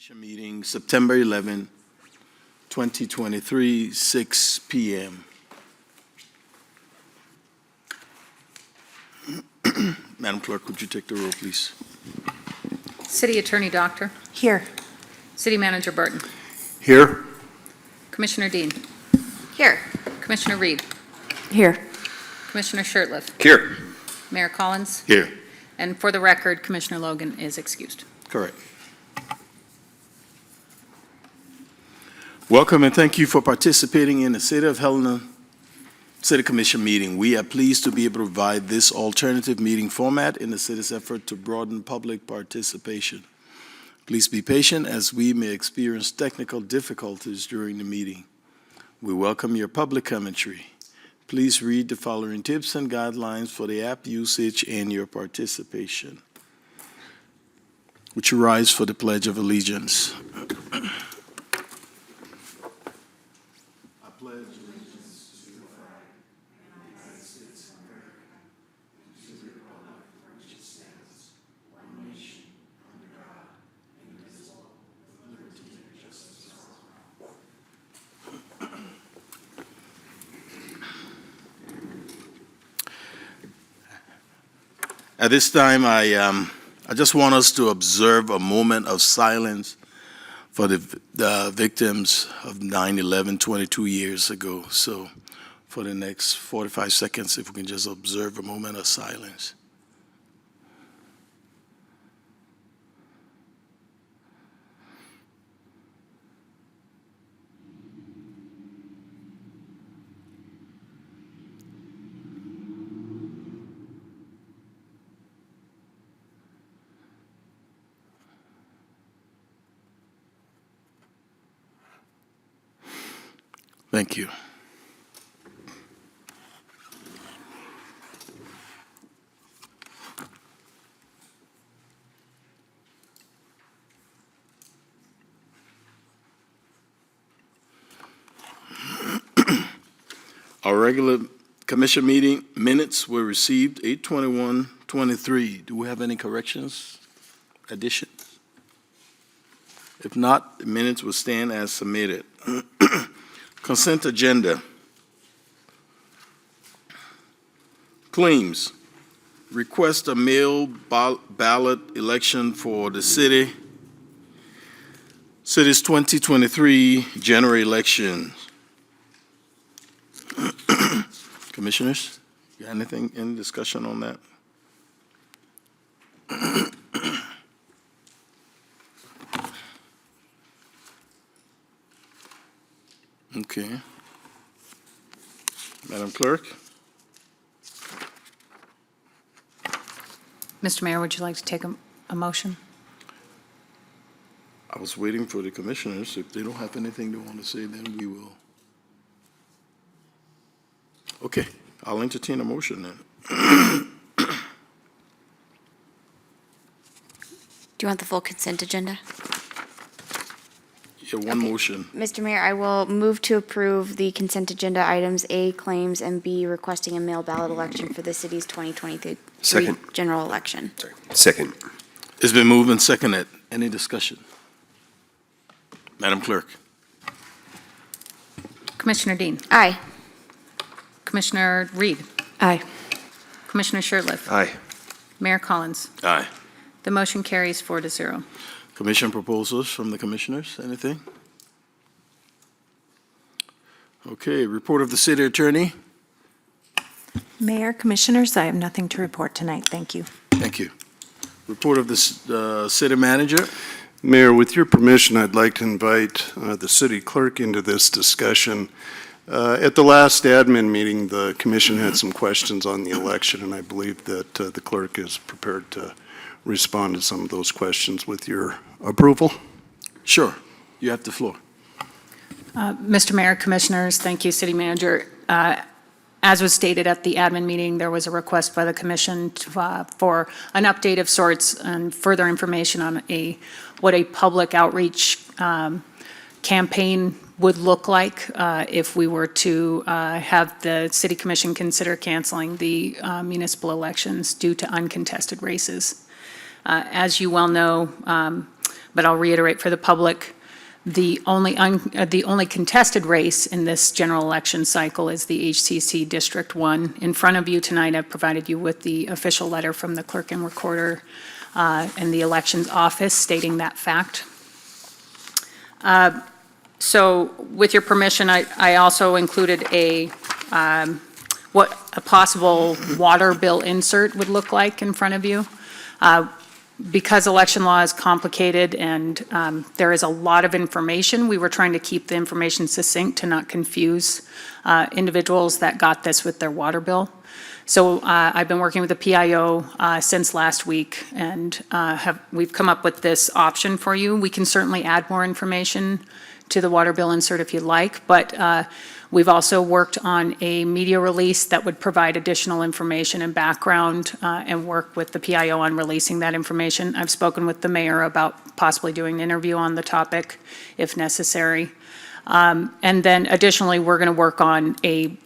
Commission meeting, September 11, 2023, 6 p.m. Madam Clerk, would you take the roll, please? City Attorney Doctor, Here. City Manager Burton, Here. Commissioner Dean, Here. Commissioner Reed, Here. Commissioner Shirtliff, Here. Mayor Collins, Here. and for the record, Commissioner Logan is excused. Correct. Welcome and thank you for participating in the City of Helena City Commission meeting. We are pleased to be able to provide this alternative meeting format in the city's effort to broaden public participation. Please be patient as we may experience technical difficulties during the meeting. We welcome your public commentary. Please read the following tips and guidelines for the app usage and your participation. Would you rise for the Pledge of Allegiance? At this time, I just want us to observe a moment of silence for the victims of 9/11 22 years ago. So for the next 45 seconds, if we can just observe a moment of silence. Thank you. Our regular commission meeting minutes were received 8/21/23. Do we have any corrections, additions? If not, the minutes will stand as submitted. Consent agenda. Claims. Request a mail ballot election for the city's 2023 general election. Commissioners, you got anything in discussion on that? Okay. Madam Clerk? Mr. Mayor, would you like to take a motion? I was waiting for the commissioners. If they don't have anything they want to say, then we will. Okay, I'll entertain a motion then. Do you want the full consent agenda? Yeah, one Okay. motion. Mr. Mayor, I will move to approve the consent agenda items A, claims, and B, requesting a mail ballot election for the city's 2023 Second. general election. Sorry. Second. It's been moved and seconded. Any discussion? Madam Clerk? Commissioner Dean, Aye. Commissioner Reed, Aye. Commissioner Shirtliff, Aye. Mayor Collins. Aye. The motion carries 4-0. Commission proposals from the commissioners, anything? Okay, report of the city attorney. Mayor, Commissioners, I have nothing to report tonight. Thank you. Thank you. Report of the city manager. Mayor, with your permission, I'd like to invite the city clerk into this discussion. At the last admin meeting, the commission had some questions on the election, and I believe that the clerk is prepared to respond to some of those questions with your approval. Sure, you have the floor. Mr. Mayor, Commissioners, thank you, City Manager. As was stated at the admin meeting, there was a request by the commission for an update of sorts and further information on what a public outreach campaign would look like if we were to have the City Commission consider canceling the municipal elections due to uncontested races. As you well know, but I'll reiterate for the public, the only contested race in this general election cycle is the HCC District 1. In front of you tonight, I've provided you with the official letter from the clerk and recorder and the elections office stating that fact. So with your permission, I also included what a possible water bill insert would look like in front of you. Because election law is complicated and there is a lot of information, we were trying to keep the information succinct to not confuse individuals that got this with their water bill. So I've been working with the PIO since last week, and we've come up with this option for you. We can certainly add more information to the water bill insert if you'd like, but we've also worked on a media release that would provide additional information and background and work with the PIO on releasing that information. I've spoken with the mayor about possibly doing an interview on the topic if necessary. And then additionally, we're going to work on a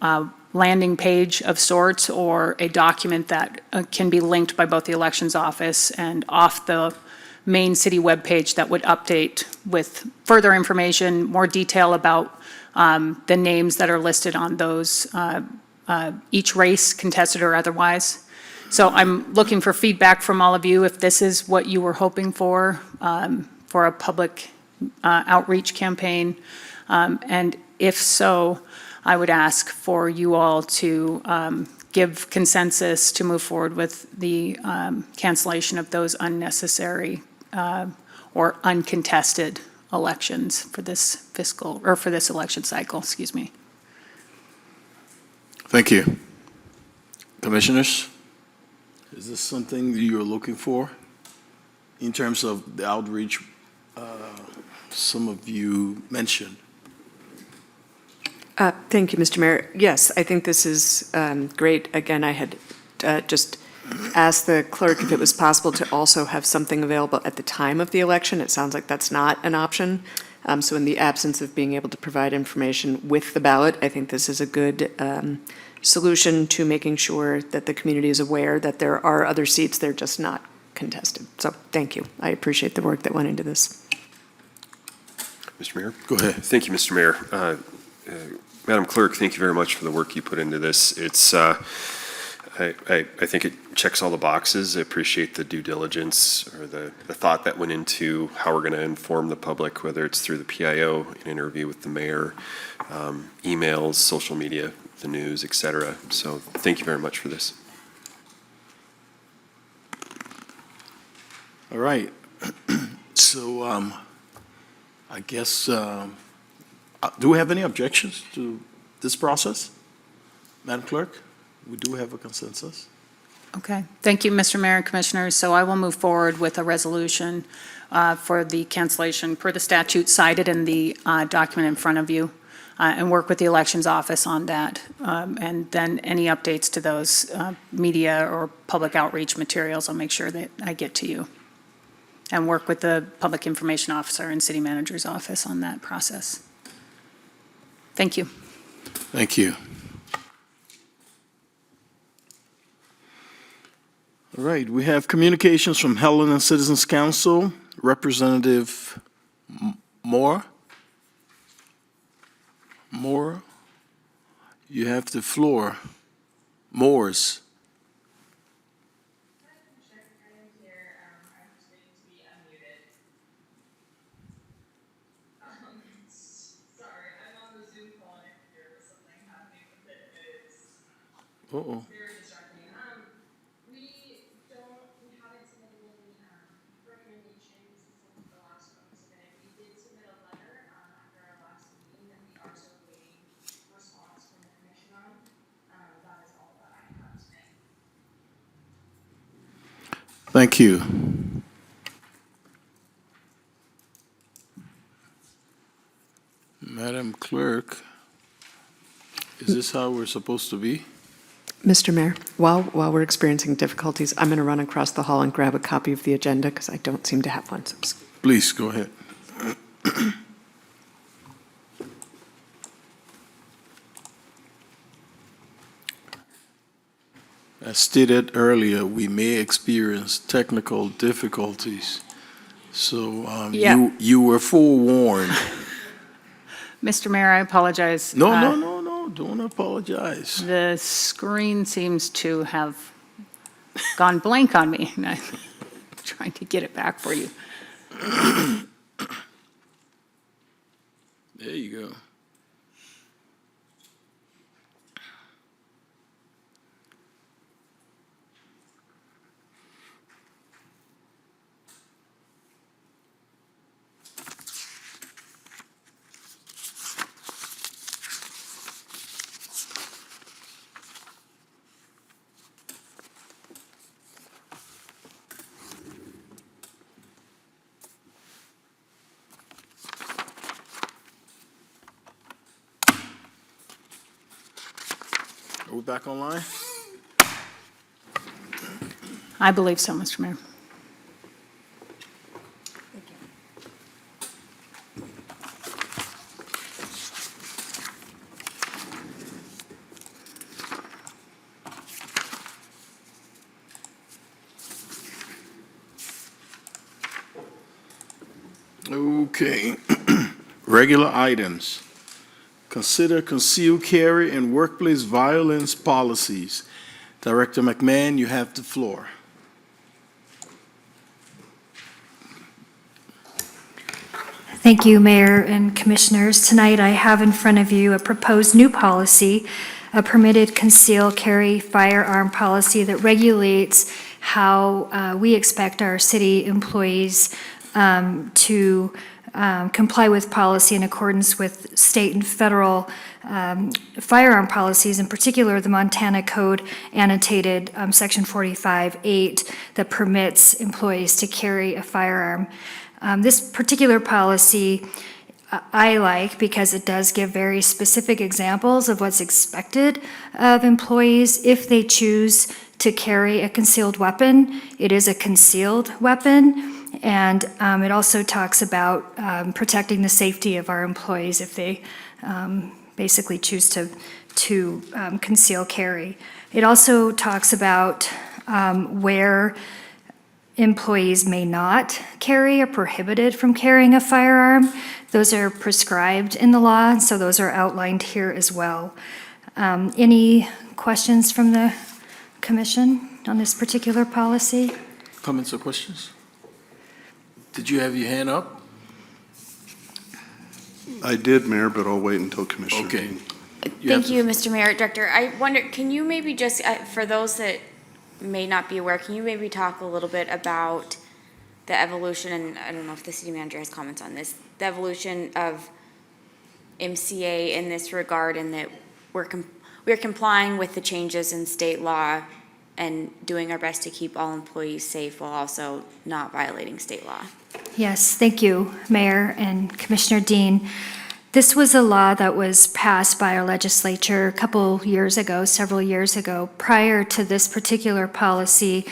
landing page of sorts or a document that can be linked by both the elections office and off the main city webpage that would update with further information, more detail about the names that are listed on those, each race, contested or otherwise. So I'm looking for feedback from all of you if this is what you were hoping for a public outreach campaign. And if so, I would ask for you all to give consensus to move forward with the cancellation of those unnecessary or uncontested elections for this fiscal, or for this election cycle, excuse me. Thank you. Commissioners, is this something that you're looking for in terms of the outreach some of you mentioned? Thank you, Mr. Mayor. Yes, I think this is great. Again, I had just asked the clerk if it was possible to also have something available at the time of the election. It sounds like that's not an option. So in the absence of being able to provide information with the ballot, I think this is a good solution to making sure that the community is aware that there are other seats, they're just not contested. So thank you. I appreciate the work that went into this. Mr. Mayor? Go ahead. Thank you, Mr. Mayor. Madam Clerk, thank you very much for the work you put into this. It's, I think it checks all the boxes. I appreciate the due diligence or the thought that went into how we're going to inform the public, whether it's through the PIO, an interview with the mayor, emails, social media, the news, et cetera. So thank you very much for this. All right. So I guess, do we have any objections to this process? Madam Clerk, we do have a consensus. Okay, thank you, Mr. Mayor and Commissioners. So I will move forward with a resolution for the cancellation per the statute cited in the document in front of you and work with the elections office on that. And then any updates to those media or public outreach materials, I'll make sure that I get to you. And work with the public information officer and city manager's office on that process. Thank you. Thank you. All right, we have communications from Helena Citizens Council, Representative Moore. Moore, you have the floor. Moores. Uh-oh. Very distracting. We haven't submitted any recommendations since the last one was submitted. We did submit a letter after our last meeting that we are still waiting response from the commission on. That is all that I have today. Thank you. Madam Clerk, is this how we're supposed to be? Mr. Mayor, while we're experiencing difficulties, I'm going to run across the hall and grab a copy of the agenda because I don't seem to have one. So Please, go ahead. as stated earlier, we may experience technical difficulties. So Yeah. you were forewarned. Mr. Mayor, I apologize. No, don't apologize. The screen seems to have gone blank on me, and I'm trying to get it back for you. There you go. Are we back online? I believe so, Mr. Mayor. Okay. Regular items. Consider concealed carry and workplace violence policies. Director McMahon, you have the floor. Thank you, Mayor and Commissioners. Tonight, I have in front of you a proposed new policy, a permitted conceal carry firearm policy that regulates how we expect our city employees to comply with policy in accordance with state and federal firearm policies, in particular the Montana Code annotated Section 45-8 that permits employees to carry a firearm. This particular policy I like because it does give very specific examples of what's expected of employees if they choose to carry a concealed weapon. It is a concealed weapon. And it also talks about protecting the safety of our employees if they basically choose to conceal carry. It also talks about where employees may not carry or prohibited from carrying a firearm. Those are prescribed in the law, and so those are outlined here as well. Any questions from the commission on this particular policy? Comments or questions? Did you have your hand up? I did, Mayor, but I'll wait until Commissioner. Okay. Dean. Thank you, Mr. Mayor. Director, I wonder, can you maybe just, for those that may not be aware, can you maybe talk a little bit about the evolution, and I don't know if the city manager has comments on this, the evolution of MCA in this regard, and that we're complying with the changes in state law and doing our best to keep all employees safe while also not violating state law? Yes, thank you, Mayor and Commissioner Dean. This was a law that was passed by our legislature a couple years ago, several years ago. Prior to this particular policy,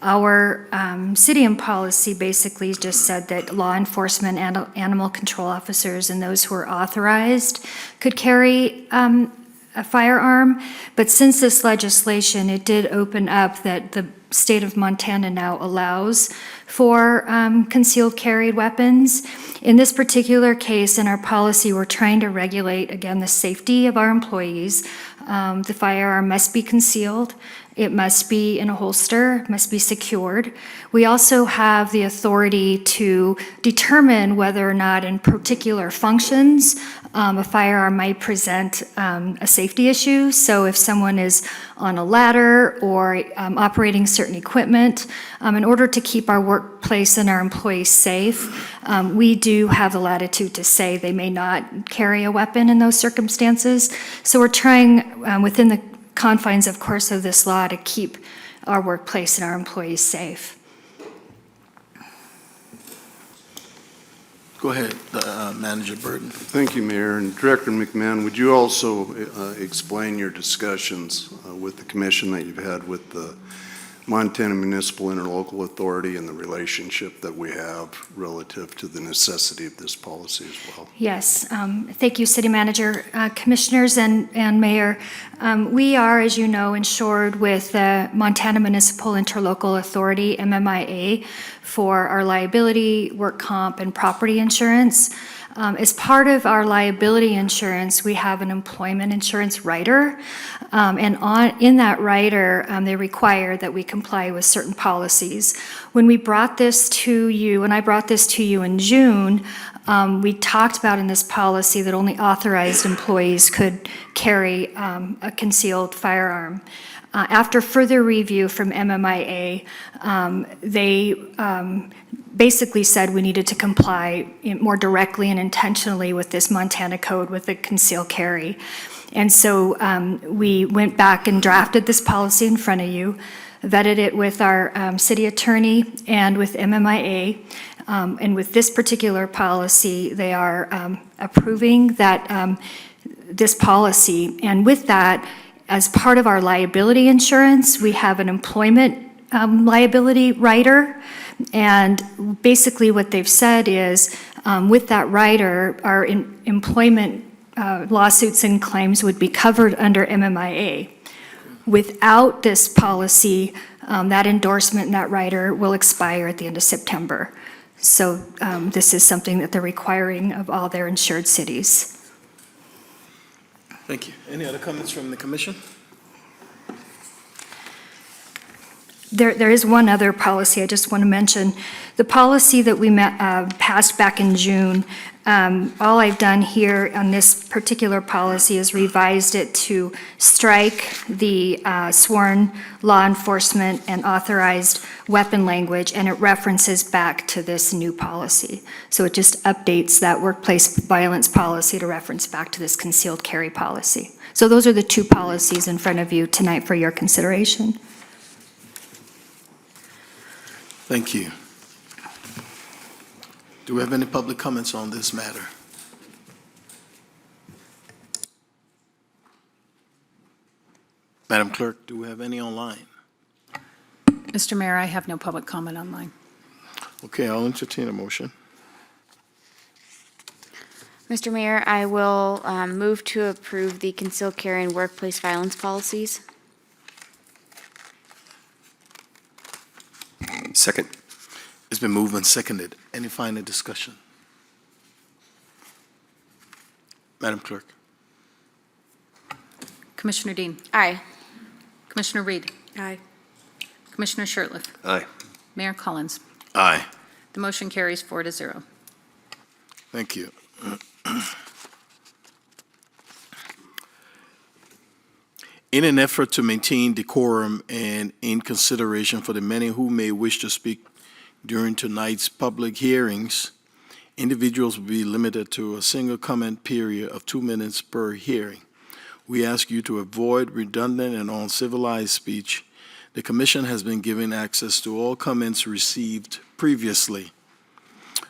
our city and policy basically just said that law enforcement and animal control officers and those who are authorized could carry a firearm. But since this legislation, it did open up that the state of Montana now allows for concealed carried weapons. In this particular case, in our policy, we're trying to regulate, again, the safety of our employees. The firearm must be concealed. It must be in a holster, must be secured. We also have the authority to determine whether or not in particular functions a firearm might present a safety issue. So if someone is on a ladder or operating certain equipment, in order to keep our workplace and our employees safe, we do have the latitude to say they may not carry a weapon in those circumstances. So we're trying within the confines, of course, of this law to keep our workplace and our employees safe. Go ahead, Manager Burton. Thank you, Mayor. And Director McMahon, would you also explain your discussions with the commission that you've had with the Montana Municipal Interlocal Authority and the relationship that we have relative to the necessity of this policy as well. Yes, thank you, City Manager. Commissioners and Mayor, we are, as you know, insured with the Montana Municipal Interlocal Authority, MMIA, for our liability, work comp, and property insurance. As part of our liability insurance, we have an employment insurance rider, and in that rider, they require that we comply with certain policies. When we brought this to you, and I brought this to you in June, we talked about in this policy that only authorized employees could carry a concealed firearm. After further review from MMIA, they basically said we needed to comply more directly and intentionally with this Montana code with the concealed carry. And so we went back and drafted this policy in front of you, vetted it with our city attorney and with MMIA. And with this particular policy, they are approving that this policy. And with that, as part of our liability insurance, we have an employment liability rider. And basically what they've said is, with that rider, our employment lawsuits and claims would be covered under MMIA. Without this policy, that endorsement and that rider will expire at the end of September. So this is something that they're requiring of all their insured cities. Thank you. Any other comments from the commission? There is one other policy I just want to mention. The policy that we passed back in June, all I've done here on this particular policy is revised it to strike the sworn law enforcement and authorized weapon language, and it references back to this new policy. So it just updates that workplace violence policy to reference back to this concealed carry policy. So those are the two policies in front of you tonight for your consideration. Thank you. Do we have any public comments on this matter? Madam Clerk, do we have any online? Mr. Mayor, I have no public comment online. Okay, I'll entertain a motion. Mr. Mayor, I will move to approve the concealed carry and workplace violence policies. Second. It's been moved and seconded. Any final discussion? Madam Clerk? Commissioner Dean. Aye. Commissioner Reed. Aye. Commissioner Shertliff. Aye. Mayor Collins. Aye. The motion carries 4-0. Thank you. In an effort to maintain decorum and in consideration for the many who may wish to speak during tonight's public hearings, individuals will be limited to a single comment period of 2 minutes per hearing. We ask you to avoid redundant and uncivilized speech. The Commission has been given access to all comments received previously.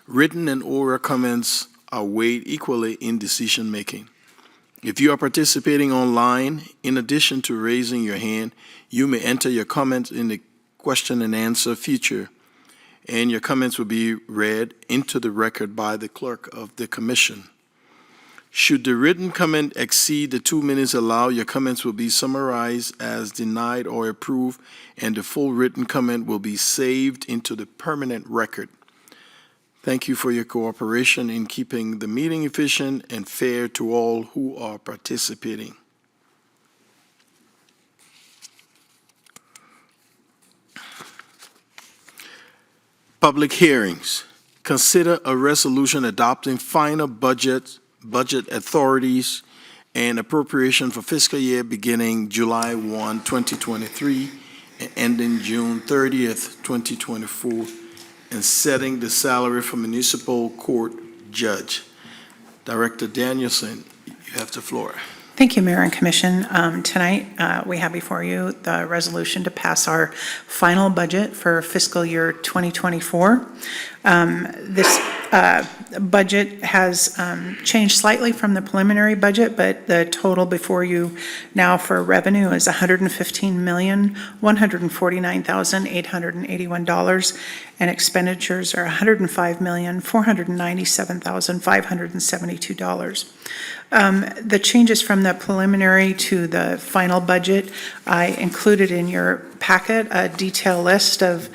Written and oral comments are weighed equally in decision-making. If you are participating online, in addition to raising your hand, you may enter your comments in the question and answer feature, and your comments will be read into the record by the clerk of the commission. Should the written comment exceed the 2 minutes allowed, your comments will be summarized as denied or approved, and the full written comment will be saved into the permanent record. Thank you for your cooperation in keeping the meeting efficient and fair to all who are participating. Public hearings. Consider a resolution adopting final budget authorities and appropriation for fiscal year beginning July 1, 2023, and ending June 30th, 2024, and setting the salary for municipal court judge. Director Danielson, you have the floor. Thank you, Mayor and Commission. Tonight, we have before you the resolution to pass our final budget for fiscal year 2024. This budget has changed slightly from the preliminary budget, but the total before you now for revenue is $115,149,881, and expenditures are $105,497,572. The changes from the preliminary to the final budget, I included in your packet a detailed list of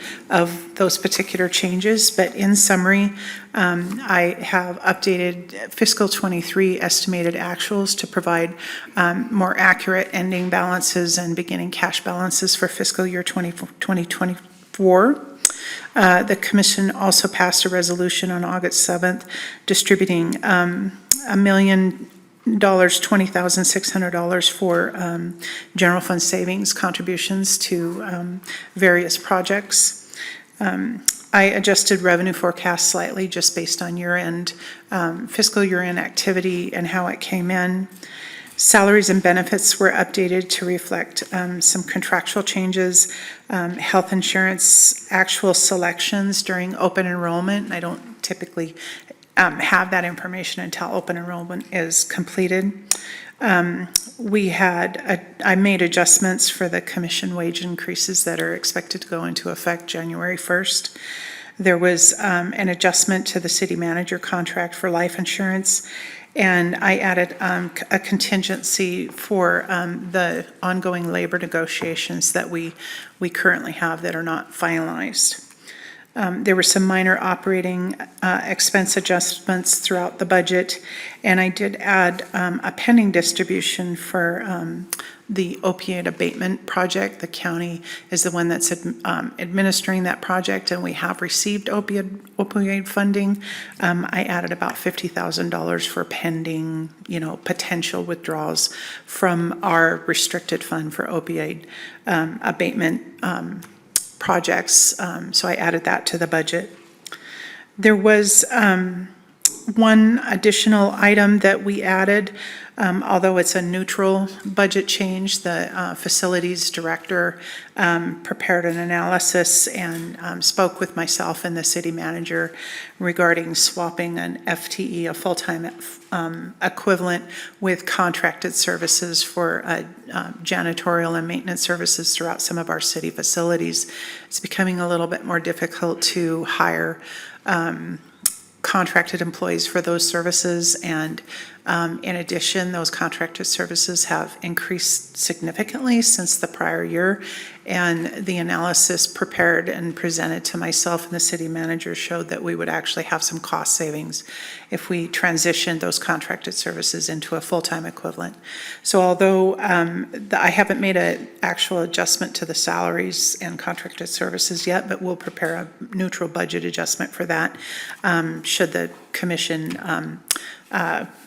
those particular changes, but in summary, I have updated fiscal '23 estimated actuals to provide more accurate ending balances and beginning cash balances for fiscal year 2024. The commission also passed a resolution on August 7th distributing $20,600 for general fund savings contributions to various projects. I adjusted revenue forecast slightly just based on year-end, fiscal year-end activity and how it came in. Salaries and benefits were updated to reflect some contractual changes, health insurance, actual selections during open enrollment. I don't typically have that information until open enrollment is completed. I made adjustments for the commission wage increases that are expected to go into effect January 1st. There was an adjustment to the city manager contract for life insurance, and I added a contingency for the ongoing labor negotiations that we currently have that are not finalized. There were some minor operating expense adjustments throughout the budget, and I did add a pending distribution for the opioid abatement project. The county is the one that's administering that project, and we have received opioid funding. I added about $50,000 for pending, potential withdrawals from our restricted fund for opioid abatement projects, so I added that to the budget. There was one additional item that we added, although it's a neutral budget change. The facilities director prepared an analysis and spoke with myself and the city manager regarding swapping an FTE, a full-time equivalent, with contracted services for janitorial and maintenance services throughout some of our city facilities. It's becoming a little bit more difficult to hire contracted employees for those services, and in addition, those contracted services have increased significantly since the prior year, and the analysis prepared and presented to myself and the city manager showed that we would actually have some cost savings if we transitioned those contracted services into a full-time equivalent. So although I haven't made an actual adjustment to the salaries and contracted services yet, but we'll prepare a neutral budget adjustment for that should the commission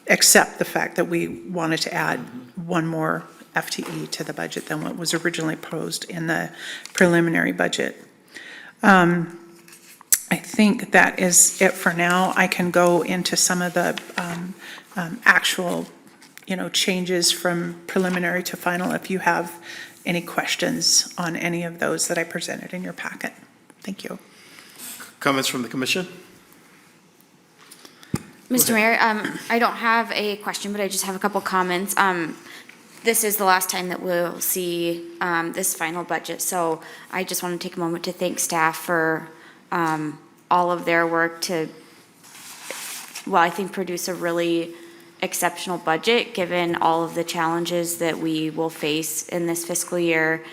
accept the fact that we wanted to add one more FTE to the budget than what was originally proposed in the preliminary budget. I think that is it for now. I can go into some of the actual, changes from preliminary to final if you have any questions on any of those that I presented in your packet. Thank you. Comments from the commission? Mr. Mayor, I don't have a question, but I just have a couple comments. This is the last time that we'll see this final budget, so I just want to take a moment to thank staff for all of their work to, I think produce a really exceptional budget, given all of the challenges that we will face in this fiscal year,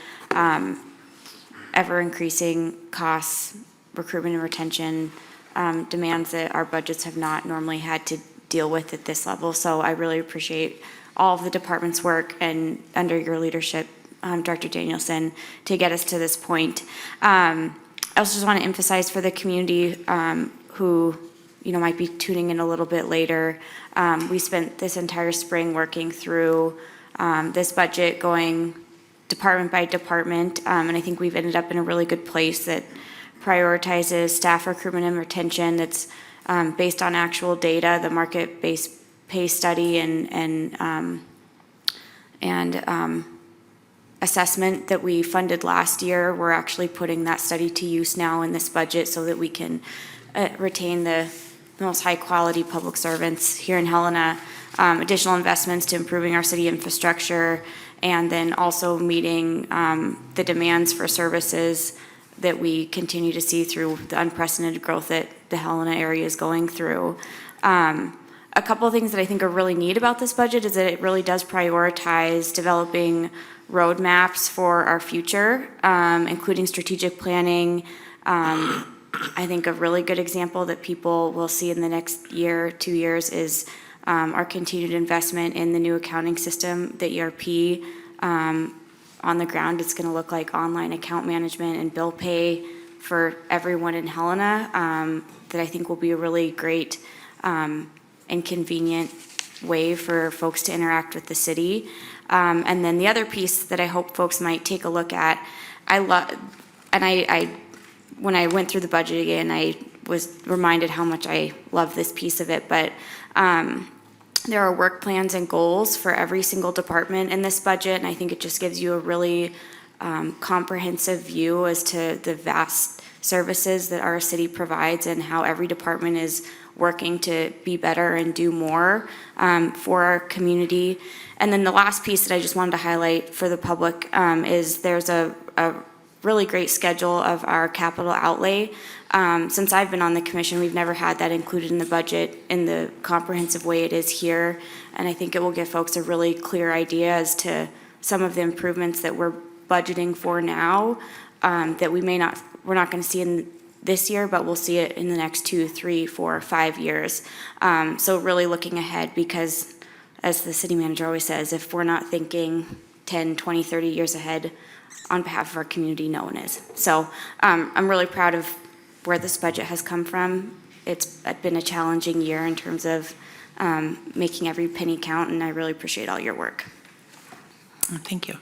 ever-increasing costs, recruitment and retention, demands that our budgets have not normally had to deal with at this level. So I really appreciate all of the department's work and under your leadership, Director Danielson, to get us to this point. I also just want to emphasize for the community who might be tuning in a little bit later, we spent this entire spring working through this budget, going department by department, and I think we've ended up in a really good place that prioritizes staff recruitment and retention that's based on actual data, the market-based pay study and assessment that we funded last year. We're actually putting that study to use now in this budget so that we can retain the the most high-quality public servants here in Helena, additional investments to improving our city infrastructure, and then also meeting the demands for services that we continue to see through the unprecedented growth that the Helena area is going through. A couple of things that I think are really neat about this budget is that it really does prioritize developing roadmaps for our future, including strategic planning. I think a really good example that people will see in the next year, 2 years, is our continued investment in the new accounting system, the ERP. On the ground, it's going to look like online account management and bill pay for everyone in Helena, that I think will be a really great and convenient way for folks to interact with the city. And then the other piece that I hope folks might take a look at, when I went through the budget again, I was reminded how much I love this piece of it, but there are work plans and goals for every single department in this budget, and I think it just gives you a really comprehensive view as to the vast services that our city provides and how every department is working to be better and do more for our community. And then the last piece that I just wanted to highlight for the public is there's a really great schedule of our capital outlay. Since I've been on the commission, we've never had that included in the budget in the comprehensive way it is here. And I think it will give folks a really clear idea as to some of the improvements that we're budgeting for now that we're not going to see in this year, but we'll see it in the next 2, 3, 4, 5 years. So really looking ahead, because as the city manager always says, if we're not thinking 10, 20, 30 years ahead on behalf of our community, no one is. So I'm really proud of where this budget has come from. It's been a challenging year in terms of making every penny count, and I really appreciate all your work. Thank you.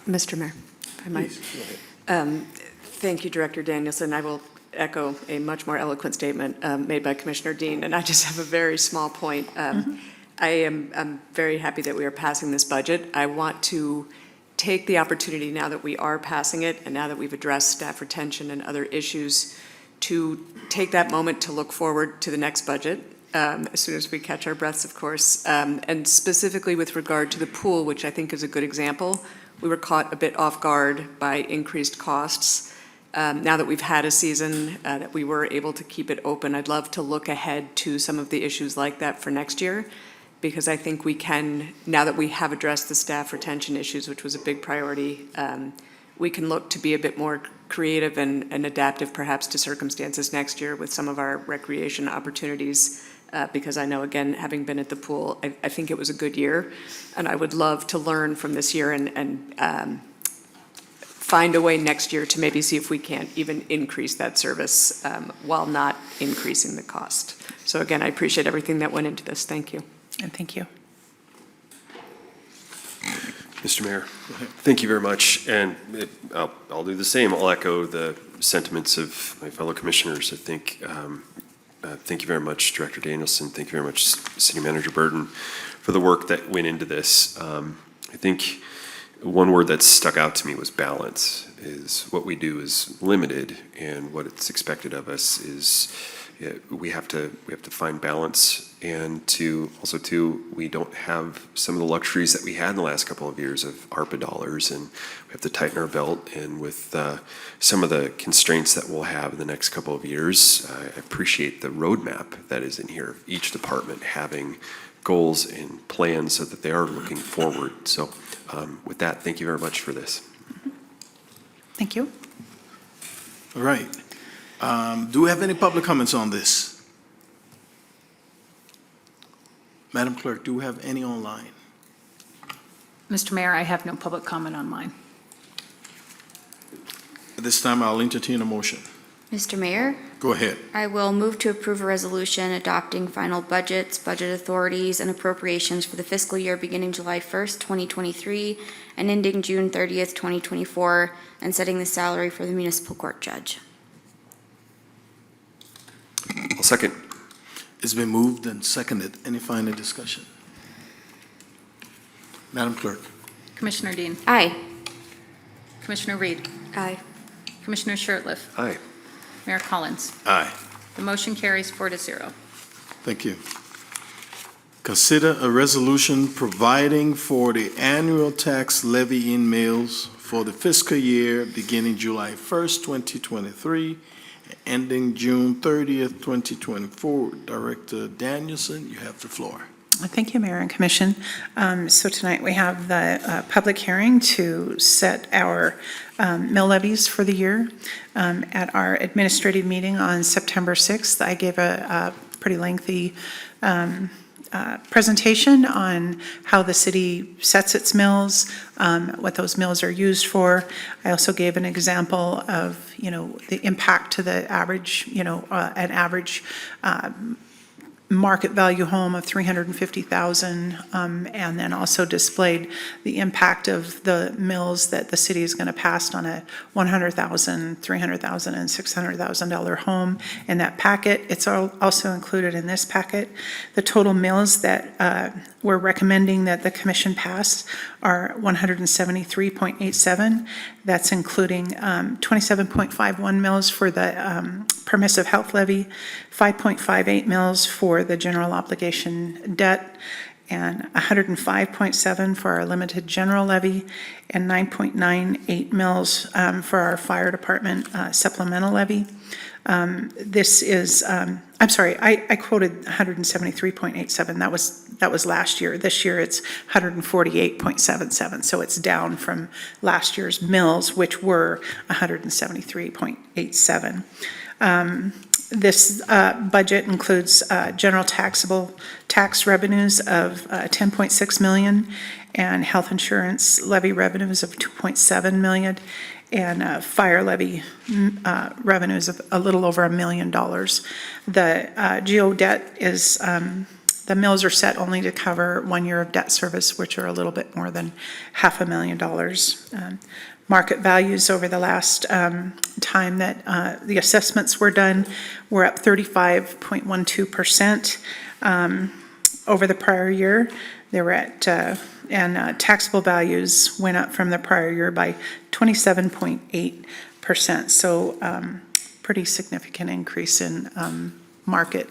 Mr. Mayor, if I might. Thank you, Director Danielson. I will echo a much more eloquent statement made by Commissioner Dean, and I just have a very small point. I'm very happy that we are passing this budget. I want to take the opportunity, now that we are passing it and now that we've addressed staff retention and other issues, to take that moment to look forward to the next budget, as soon as we catch our breaths, of course, and specifically with regard to the pool, which I think is a good example. We were caught a bit off guard by increased costs. Now that we've had a season, that we were able to keep it open, I'd love to look ahead to some of the issues like that for next year, because I think we can, now that we have addressed the staff retention issues, which was a big priority, we can look to be a bit more creative and adaptive perhaps to circumstances next year with some of our recreation opportunities, because I know, again, having been at the pool, I think it was a good year, and I would love to learn from this year and find a way next year to maybe see if we can't even increase that service while not increasing the cost. So again, I appreciate everything that went into this. Thank you. And thank you. Mr. Mayor, thank you very much, and I'll do the same. I'll echo the sentiments of my fellow commissioners. I think, thank you very much, Director Danielson. Thank you very much, City Manager Burton, for the work that went into this. I think one word that stuck out to me was balance. Is what we do is limited, and what it's expected of us is we have to find balance. And we don't have some of the luxuries that we had in the last couple of years of ARPA dollars, and we have to tighten our belt. And with some of the constraints that we'll have in the next couple of years, I appreciate the roadmap that is in here, each department having goals and plans so that they are looking forward. So with that, thank you very much for this. Thank you. All right. Do we have any public comments on this? Madam Clerk, do we have any online? Mr. Mayor, I have no public comment on mine. At this time, I'll entertain a motion. Mr. Mayor, Go ahead. I will move to approve a resolution adopting final budgets, budget authorities, and appropriations for the fiscal year beginning July 1st, 2023, and ending June 30th, 2024, and setting the salary for the municipal court judge. I'll second. It's been moved and seconded. Any final discussion? Madam Clerk? Commissioner Dean. Aye. Commissioner Reed. Aye. Commissioner Shertliff. Aye. Mayor Collins. Aye. The motion carries 4-0. Thank you. Consider a resolution providing for the annual tax levy in mills for the fiscal year beginning July 1st, 2023, and ending June 30th, 2024. Director Danielson, you have the floor. Thank you, Mayor and Commission. So tonight we have the public hearing to set our mill levies for the year. At our administrative meeting on September 6th, I gave a pretty lengthy presentation on how the city sets its mills, what those mills are used for. I also gave an example of, the impact to the average, an average market value home of $350,000, and then also displayed the impact of the mills that the city is going to pass on a $100,000, $300,000, and $600,000 home in that packet. It's also included in this packet. The total mills that we're recommending that the commission pass are 173.87. That's including 27.51 mills for the permissive health levy, 5.58 mills for the general obligation debt, and 105.7 for our limited general levy, and 9.98 mills for our fire department supplemental levy. This is, I'm sorry, I quoted 173.87. That was last year. This year it's 148.77. So it's down from last year's mills, which were 173.87. This budget includes general taxable tax revenues of $10.6 million and health insurance levy revenues of $2.7 million and fire levy revenues of a little over $1 million. The GO debt is, the mills are set only to cover 1 year of debt service, which are a little bit more than $500,000. Market values over the last time that the assessments were done were up 35.12% over the prior year. They were at, and taxable values went up from the prior year by 27.8%. So pretty significant increase in market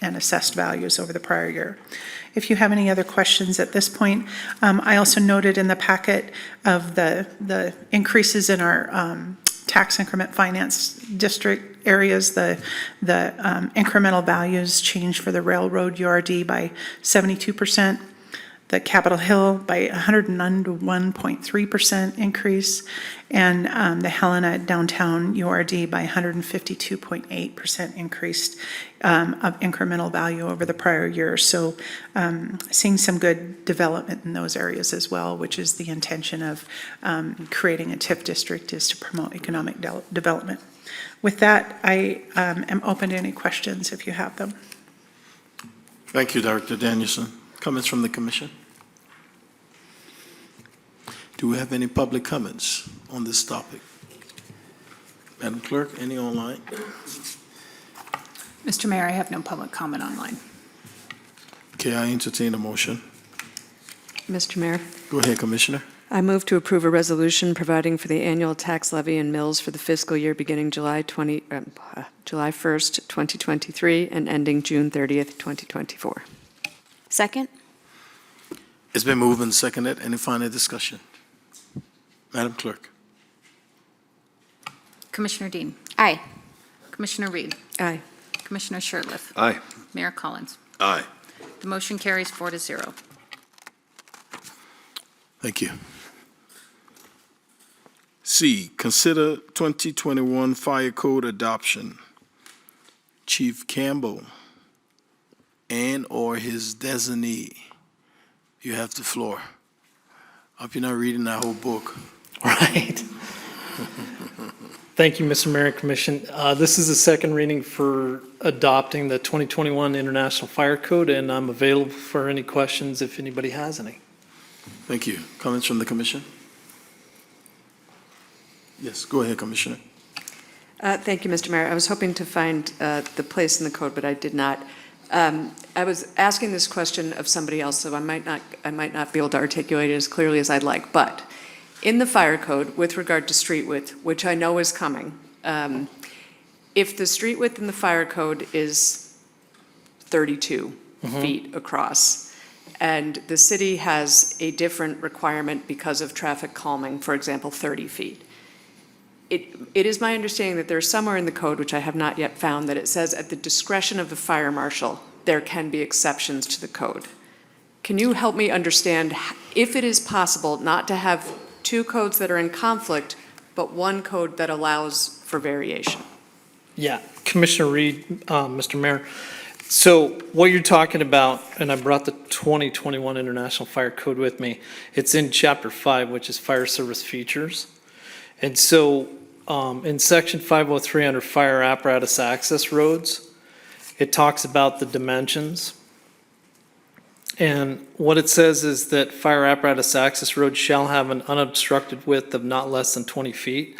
and assessed values over the prior year. If you have any other questions at this point, I also noted in the packet of the increases in our tax increment finance district areas, the incremental values changed for the railroad URD by 72%, the Capitol Hill by 101.3% increase, and the Helena downtown URD by 152.8% increased of incremental value over the prior year. So seeing some good development in those areas as well, which is the intention of creating a TIF district, is to promote economic development. With that, I am open to any questions if you have them. Thank you, Director Danielson. Comments from the commission? Do we have any public comments on this topic? Madam Clerk, any online? Mr. Mayor, I have no public comment online. Okay, I entertain a motion. Mr. Mayor, Go ahead, Commissioner. I move to approve a resolution providing for the annual tax levy in mills for the fiscal year beginning July 1st, 2023, and ending June 30th, 2024. Second? It's been moved and seconded. Any final discussion? Madam Clerk. Commissioner Dean. Aye. Commissioner Reed. Aye. Commissioner Shertliff. Aye. Mayor Collins. Aye. The motion carries 4-0. Thank you. C, consider 2021 Fire Code adoption. Chief Campbell and/or his designee. You have the floor. Hope you're not reading that whole book. Right. Thank you, Mr. Mayor and Commission. This is the second reading for adopting the 2021 International Fire Code, and I'm available for any questions if anybody has any. Thank you. Comments from the commission? Yes, go ahead, Commissioner. Thank you, Mr. Mayor. I was hoping to find the place in the code, but I did not. I was asking this question of somebody else, so I might not be able to articulate it as clearly as I'd like. But in the fire code, with regard to street width, which I know is coming, if the street width in the fire code is 32 feet across, and the city has a different requirement because of traffic calming, for example, 30 feet, it is my understanding that there's somewhere in the code, which I have not yet found, that it says at the discretion of the fire marshal, there can be exceptions to the code. Can you help me understand if it is possible not to have two codes that are in conflict, but one code that allows for variation? Yeah, Commissioner Reed, Mr. Mayor. So what you're talking about, and I brought the 2021 International Fire Code with me, it's in Chapter 5, which is Fire Service Features. And so in Section 503 under Fire Apparatus Access Roads, it talks about the dimensions. And what it says is that fire apparatus access roads shall have an unobstructed width of not less than 20 feet,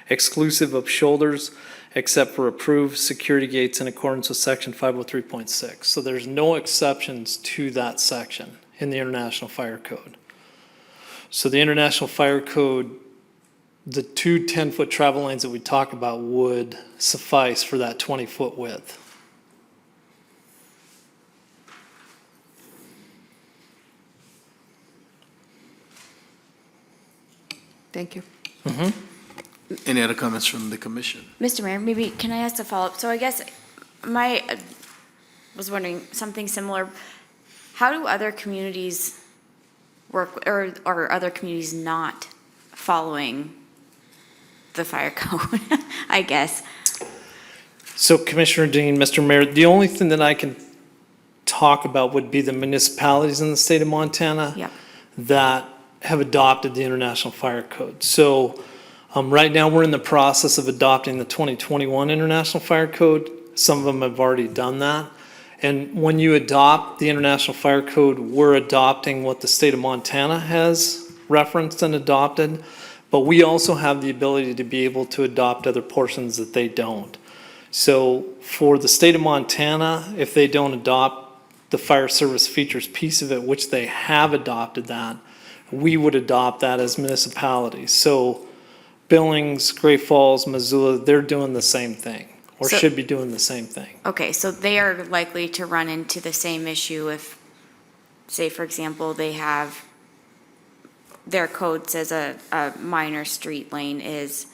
exclusive of shoulders, except for approved security gates in accordance with Section 503.6. So there's no exceptions to that section in the International Fire Code. So the International Fire Code, the two 10-foot travel lanes that we talk about would suffice for that 20-foot width. Thank you. Any other comments from the commission? Mr. Mayor, maybe, can I ask a follow-up? So I guess was wondering something similar. How do other communities work, or are other communities not following the fire code, I guess? So Commissioner Dean, Mr. Mayor, the only thing that I can talk about would be the municipalities in the state of Montana Yep. that have adopted the International Fire Code. So right now, we're in the process of adopting the 2021 International Fire Code. Some of them have already done that. And when you adopt the International Fire Code, we're adopting what the state of Montana has referenced and adopted. But we also have the ability to be able to adopt other portions that they don't. So for the state of Montana, if they don't adopt the fire service features piece of it, which they have adopted that, we would adopt that as municipalities. So Billings, Great Falls, Missoula, they're doing the same thing, or So- should be doing the same thing. Okay, so they are likely to run into the same issue if, say, for example, they have, their code says a minor street lane is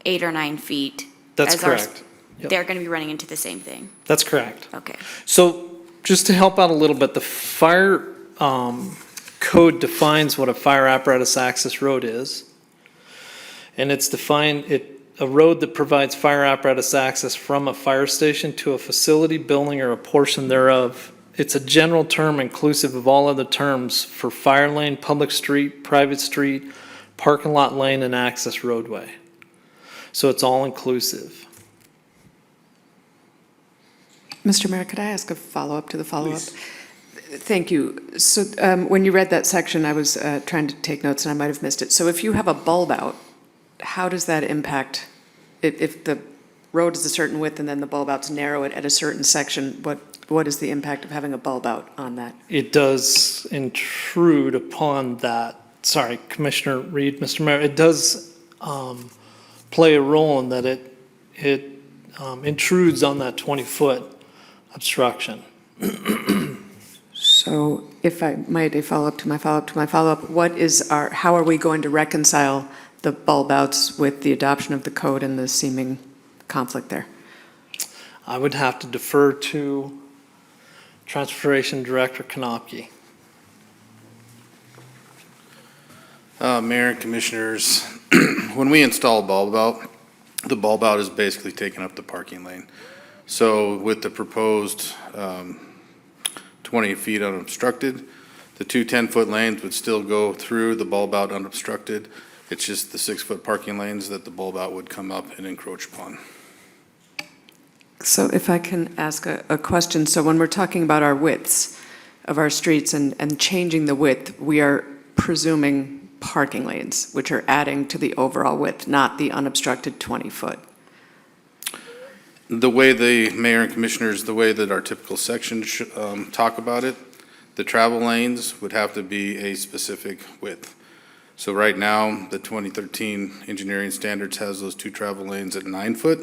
8 or 9 feet. That's as ours. correct. Yep. They're going to be running into the same thing. That's correct. Okay. So just to help out a little bit, the fire code defines what a fire apparatus access road is. And it's defined, a road that provides fire apparatus access from a fire station to a facility, building, or a portion thereof. It's a general term inclusive of all other terms for fire lane, public street, private street, parking lot lane, and access roadway. So it's all inclusive. Mr. Mayor, could I ask a follow-up to the follow-up? Thank you. So when you read that section, I was trying to take notes and I might have missed it. So if you have a bulb out, how does that impact, if the road is a certain width and then the bulb outs narrow it at a certain section, what is the impact of having a bulb out on that? It does intrude upon that, sorry, Commissioner Reed, Mr. Mayor, it does play a role in that it intrudes on that 20-foot obstruction. So if I might follow up to my follow-up, how are we going to reconcile the bulb outs with the adoption of the code and the seeming conflict there? I would have to defer to Transportation Director Konopke. Mayor and Commissioners, when we install a bulb out, the bulb out is basically taking up the parking lane. So with the proposed 20 feet unobstructed, the two 10-foot lanes would still go through the bulb out unobstructed. It's just the 6-foot parking lanes that the bulb out would come up and encroach upon. So if I can ask a question, so when we're talking about our widths of our streets and changing the width, we are presuming parking lanes, which are adding to the overall width, not the unobstructed 20-foot. The way the mayor and commissioners, the way that our typical sections talk about it, the travel lanes would have to be a specific width. So right now, the 2013 engineering standards has those two travel lanes at 9 foot.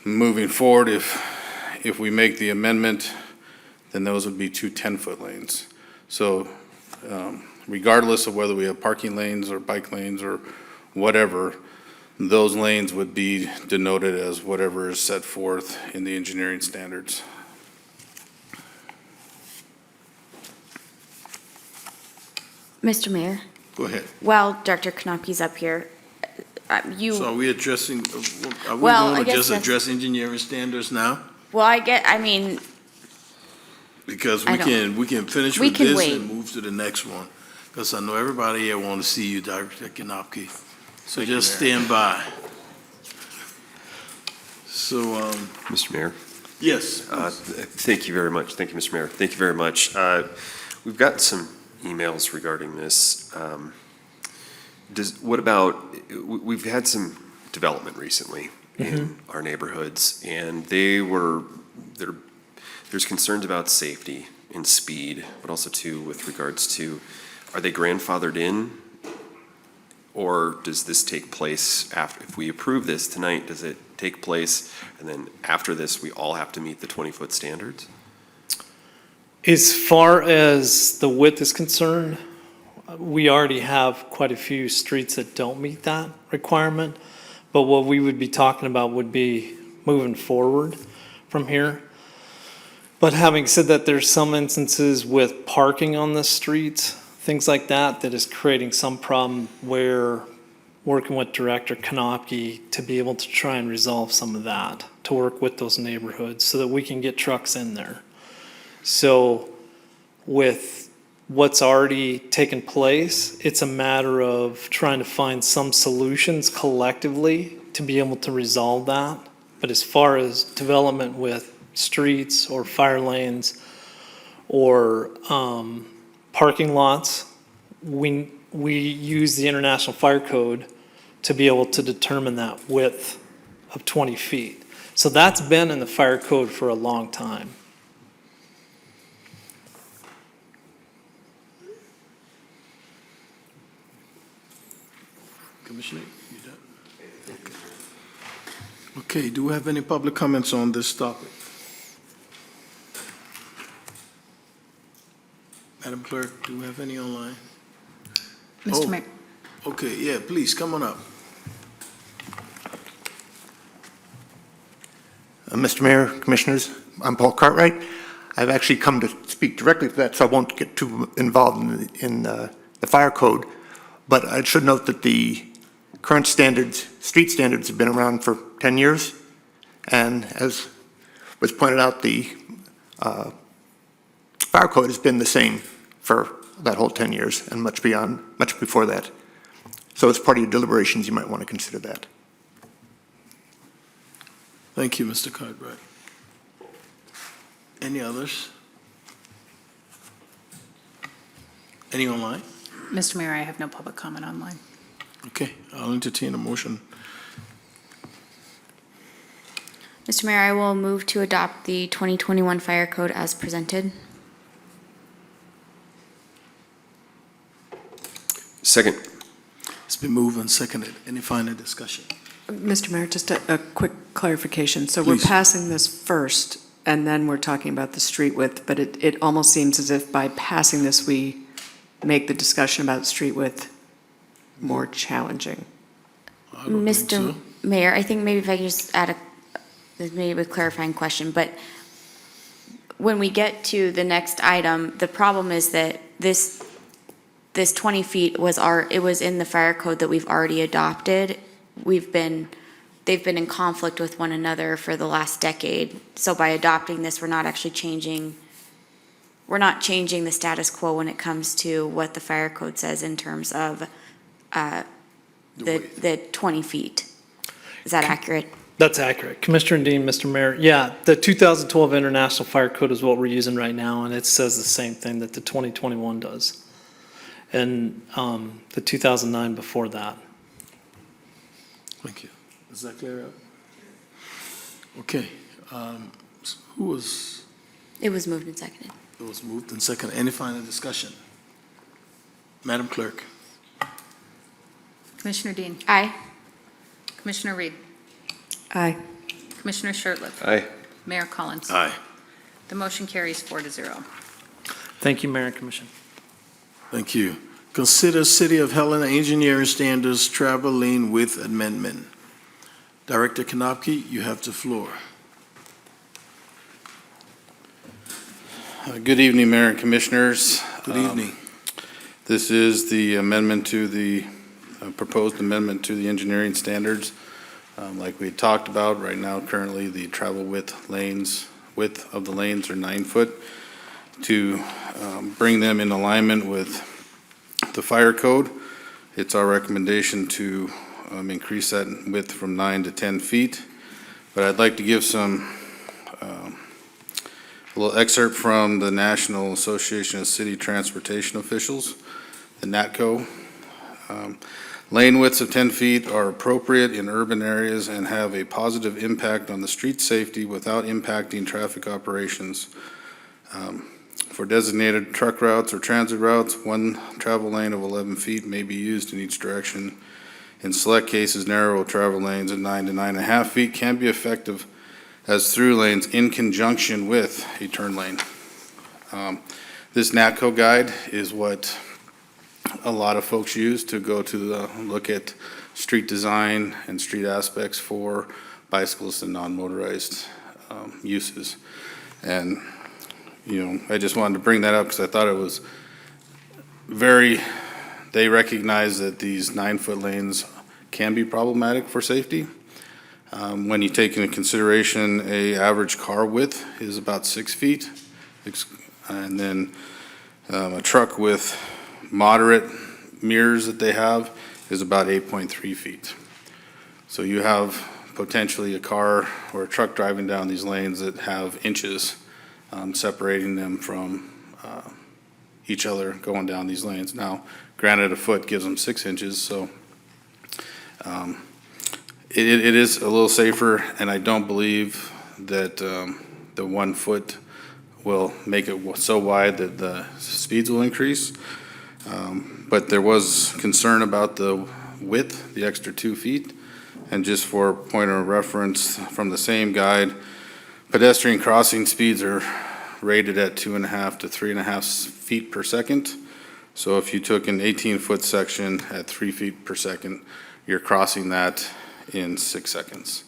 moving forward, if we make the amendment, then those would be two 10-foot lanes. So regardless of whether we have parking lanes or bike lanes or whatever, those lanes would be denoted as whatever is set forth in the engineering standards. Mr. Mayor, Go ahead. while Director Knopke's up here, So are we addressing, are we Well, I going to guess just that's- address engineering standards now? I mean, Because I we don't- we can finish we with can this wait. and move to the next one. Because I know everybody here want to see you, Director Knopke. So just stand by. So, Mr. Mayor? yes. Thank you very much. Thank you, Mr. Mayor. Thank you very much. We've gotten some emails regarding this. What about, we've had some development recently in our neighborhoods, and there's concerns about safety and speed, but also too with regards to, are they grandfathered in? Or does this take place after, if we approve this tonight, does it take place, and then after this, we all have to meet the 20-foot standards? As far as the width is concerned, we already have quite a few streets that don't meet that requirement. But what we would be talking about would be moving forward from here. But having said that, there's some instances with parking on the streets, things like that, that is creating some problem where working with Director Knopke to be able to try and resolve some of that, to work with those neighborhoods so that we can get trucks in there. So with what's already taken place, it's a matter of trying to find some solutions collectively to be able to resolve that. But as far as development with streets or fire lanes or parking lots, we use the International Fire Code to be able to determine that width of 20 feet. So that's been in the fire code for a long time. Commissioner, you done? Okay, do we have any public comments on this topic? Madam Clerk, do we have any online? Mr. Oh. Mayor. Okay, yeah, please, come on up. Mr. Mayor, Commissioners, I'm Paul Cartwright. I've actually come to speak directly to that, so I won't get too involved in the fire code. But I should note that the current standards, street standards, have been around for 10 years. And as was pointed out, the fire code has been the same for that whole 10 years and much before that. So as part of your deliberations, you might want to consider that. Thank you, Mr. Cartwright. Any others? Any online? Mr. Mayor, I have no public comment online. Okay, I'll entertain a motion. Mr. Mayor, I will move to adopt the 2021 Fire Code as presented. Second. It's been moved and seconded. Any final discussion? Mr. Mayor, just a quick clarification. So we're Please. passing this first, and then we're talking about the street width, but it almost seems as if by passing this, we make the discussion about street width more challenging. I don't think so. Mr. Mayor, I think maybe if I could just add maybe a clarifying question, but when we get to the next item, the problem is that this 20 feet it was in the fire code that we've already adopted. They've been in conflict with one another for the last decade. So by adopting this, we're not changing the status quo when it comes to what the fire code says in terms of the 20 feet. Is that accurate? That's accurate. Commissioner Dean, Mr. Mayor, yeah, the 2012 International Fire Code is what we're using right now, and it says the same thing that the 2021 does. And the 2009 before that. Thank you. Is that clear up? Okay, who was, It was moved and seconded. it was moved and seconded. Any final discussion? Madam Clerk? Commissioner Dean. Aye. Commissioner Reed. Aye. Commissioner Shertliff. Aye. Mayor Collins. Aye. The motion carries 4-0. Thank you, Mayor and Commission. Thank you. Consider City of Helena Engineering Standards Travel Lane Width Amendment. Director Kanopke, you have the floor. Good evening, Mayor and Commissioners. Good evening. This is the amendment to the, proposed amendment to the engineering standards. Like we had talked about, right now, currently, the travel width of the lanes are 9 foot. To bring them in alignment with the fire code, it's our recommendation to increase that width from 9 to 10 feet. But I'd like to give a little excerpt from the National Association of City Transportation Officials, the NATCO. Lane widths of 10 feet are appropriate in urban areas and have a positive impact on the street safety without impacting traffic operations. For designated truck routes or transit routes, one travel lane of 11 feet may be used in each direction. In select cases, narrow travel lanes of 9 to 9.5 feet can be effective as through lanes in conjunction with a turn lane. This NATCO guide is what a lot of folks use to go to look at street design and street aspects for bicyclists and non-motorized uses. And, you know, I just wanted to bring that up because I thought it was they recognize that these 9-foot lanes can be problematic for safety. When you take into consideration a average car width is about 6 feet, and then a truck with moderate mirrors that they have is about 8.3 feet. So you have potentially a car or a truck driving down these lanes that have inches separating them from each other going down these lanes. Now, granted, a foot gives them 6 inches, so it is a little safer, and I don't believe that the 1 foot will make it so wide that the speeds will increase. But there was concern about the width, the extra 2 feet. And just for a point of reference from the same guide, pedestrian crossing speeds are rated at 2.5 to 3.5 feet per second. So if you took an 18-foot section at 3 feet per second, you're crossing that in 6 seconds.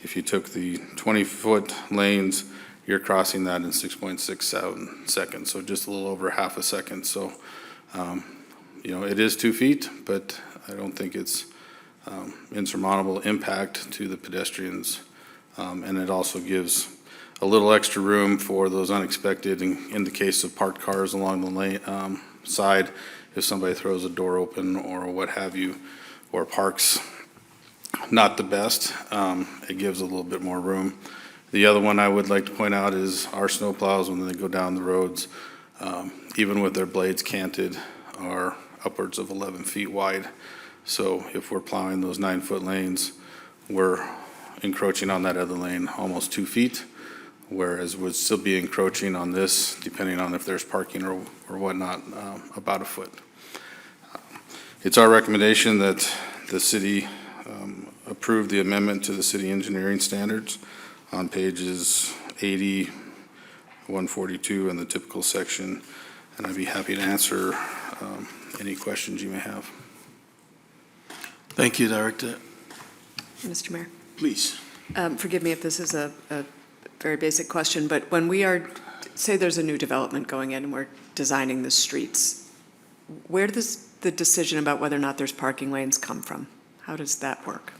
If you took the 20-foot lanes, you're crossing that in 6.67 seconds, so just a little over half a second. So, you know, it is 2 feet, but I don't think it's insurmountable impact to the pedestrians. And it also gives a little extra room for those unexpected, in the case of parked cars along the lane, side, if somebody throws a door open or what have you, or parks not the best, it gives a little bit more room. The other one I would like to point out is our snowplows, when they go down the roads, even with their blades canted, are upwards of 11 feet wide. So if we're plowing those 9-foot lanes, we're encroaching on that other lane almost 2 feet, whereas we'd still be encroaching on this, depending on if there's parking or whatnot, about a foot. It's our recommendation that the city approve the amendment to the city engineering standards on pages 80, 142, and the typical section. And I'd be happy to answer any questions you may have. Thank you, Director. Mr. Mayor, Please. forgive me if this is a very basic question, but when we are, say there's a new development going in and we're designing the streets, where does the decision about whether or not there's parking lanes come from? How does that work?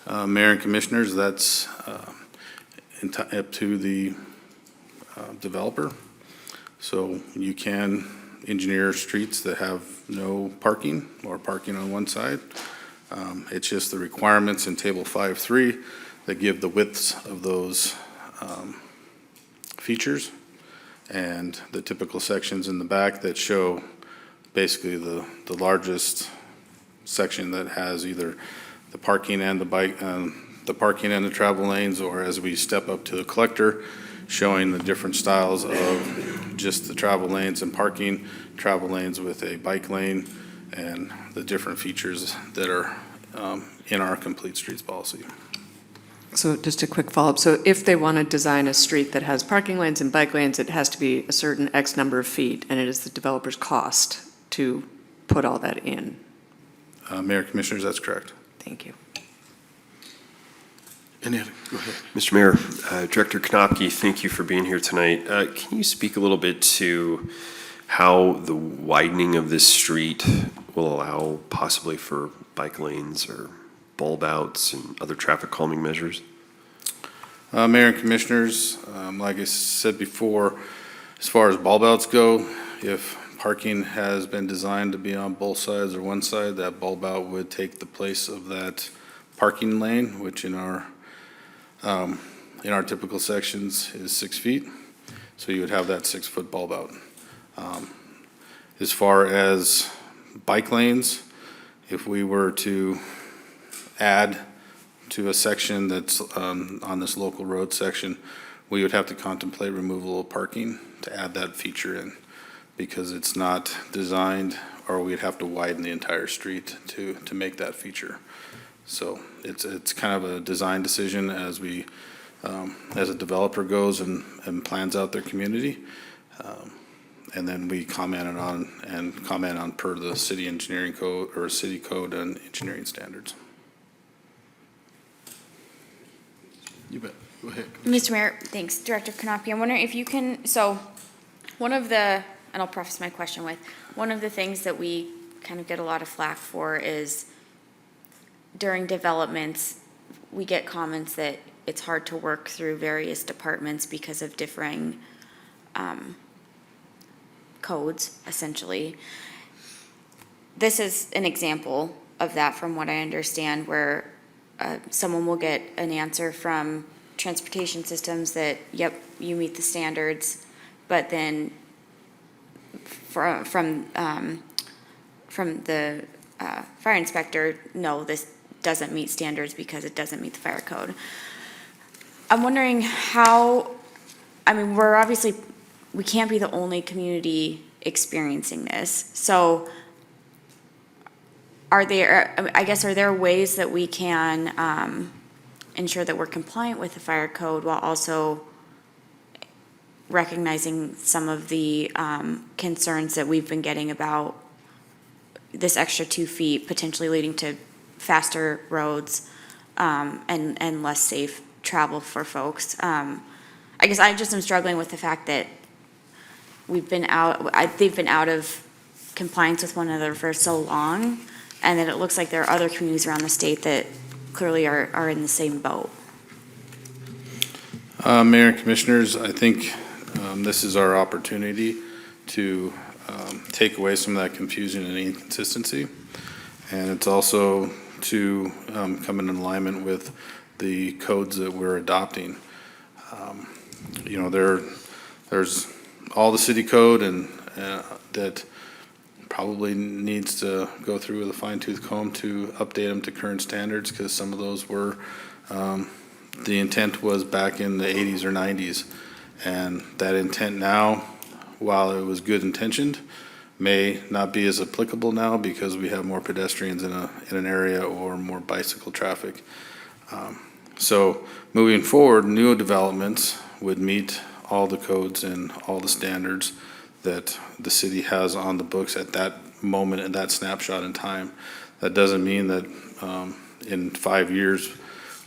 Mayor and Commissioners, that's up to the developer. So you can engineer streets that have no parking or parking on one side. It's just the requirements in Table 5.3 that give the widths of those features, and the typical sections in the back that show basically the largest section that has either the parking and the bike, the parking and the travel lanes, or as we step up to the collector, showing the different styles of just the travel lanes and parking, travel lanes with a bike lane, and the different features that are in our complete streets policy. So just a quick follow-up. So if they want to design a street that has parking lanes and bike lanes, it has to be a certain X number of feet, and it is the developer's cost to put all that in. Mayor, Commissioners, that's correct. Thank you. Any other, go ahead. Mr. Mayor, Director Knopke, thank you for being here tonight. Can you speak a little bit to how the widening of this street will allow possibly for bike lanes or bulb outs and other traffic calming measures? Mayor and Commissioners, like I said before, as far as bulb outs go, if parking has been designed to be on both sides or one side, that bulb out would take the place of that parking lane, which in our typical sections is 6 feet. So you would have that 6-foot bulb out. As far as bike lanes, if we were to add to a section that's on this local road section, we would have to contemplate removal of parking to add that feature in, because it's not designed, or we'd have to widen the entire street to make that feature. So it's kind of a design decision as we, as a developer goes and plans out their community. And then we comment on per the city engineering code or city code and engineering standards. You bet. Go ahead. Mr. Mayor, thanks. Director Knopke, I'm wondering if you can, so one of the, and I'll preface my question with, one of the things that we kind of get a lot of flack for is during developments, we get comments that it's hard to work through various departments because of differing codes, essentially. This is an example of that from what I understand, where someone will get an answer from transportation systems that, yep, you meet the standards, but then from the fire inspector, no, this doesn't meet standards because it doesn't meet the fire code. I'm wondering how, I mean, we can't be the only community experiencing this. So are there ways that we can ensure that we're compliant with the fire code while also recognizing some of the concerns that we've been getting about this extra 2 feet potentially leading to faster roads and less safe travel for folks? I guess I just am struggling with the fact that they've been out of compliance with one another for so long, and that it looks like there are other communities around the state that clearly are in the same boat. Mayor and Commissioners, I think this is our opportunity to take away some of that confusion and inconsistency. And it's also to come in alignment with the codes that we're adopting. There's all the city code and that probably needs to go through with a fine-tooth comb to update them to current standards, because some of those were, the intent was back in the 80s or 90s. And that intent now, while it was good intentioned, may not be as applicable now because we have more pedestrians in an area or more bicycle traffic. So moving forward, new developments would meet all the codes and all the standards that the city has on the books at that moment and that snapshot in time. That doesn't mean that in 5 years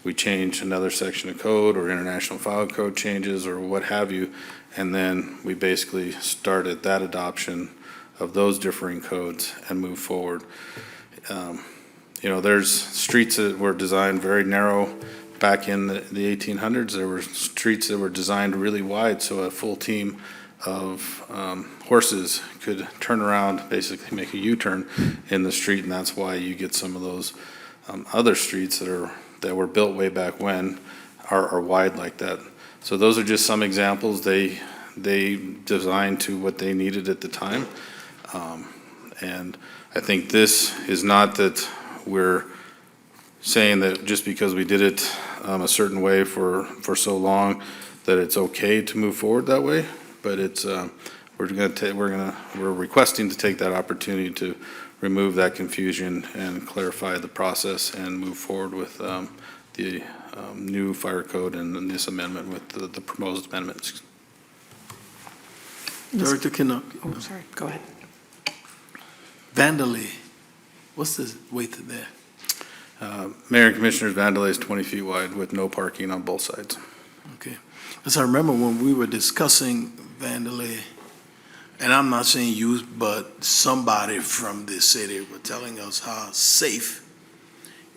we change another section of code or international file code changes or what have you, and then we basically start at that adoption of those differing codes and move forward. There's streets that were designed very narrow back in the 1800s. There were streets that were designed really wide, so a full team of horses could turn around, basically make a U-turn in the street, and that's why you get some of those other streets that were built way back when are wide like that. So those are just some examples. They designed to what they needed at the time. And I think this is not that we're saying that just because we did it a certain way for so long that it's okay to move forward that way, but it's we're requesting to take that opportunity to remove that confusion and clarify the process and move forward with the new fire code and then this amendment with the proposed amendments. Director Kinnock. Oh, sorry, go ahead. Vandalay, what's the width there? Mayor and Commissioners, Vandalay is 20 feet wide with no parking on both sides. Okay. As I remember when we were discussing Vandalay, and I'm not saying you, but somebody from the city were telling us how safe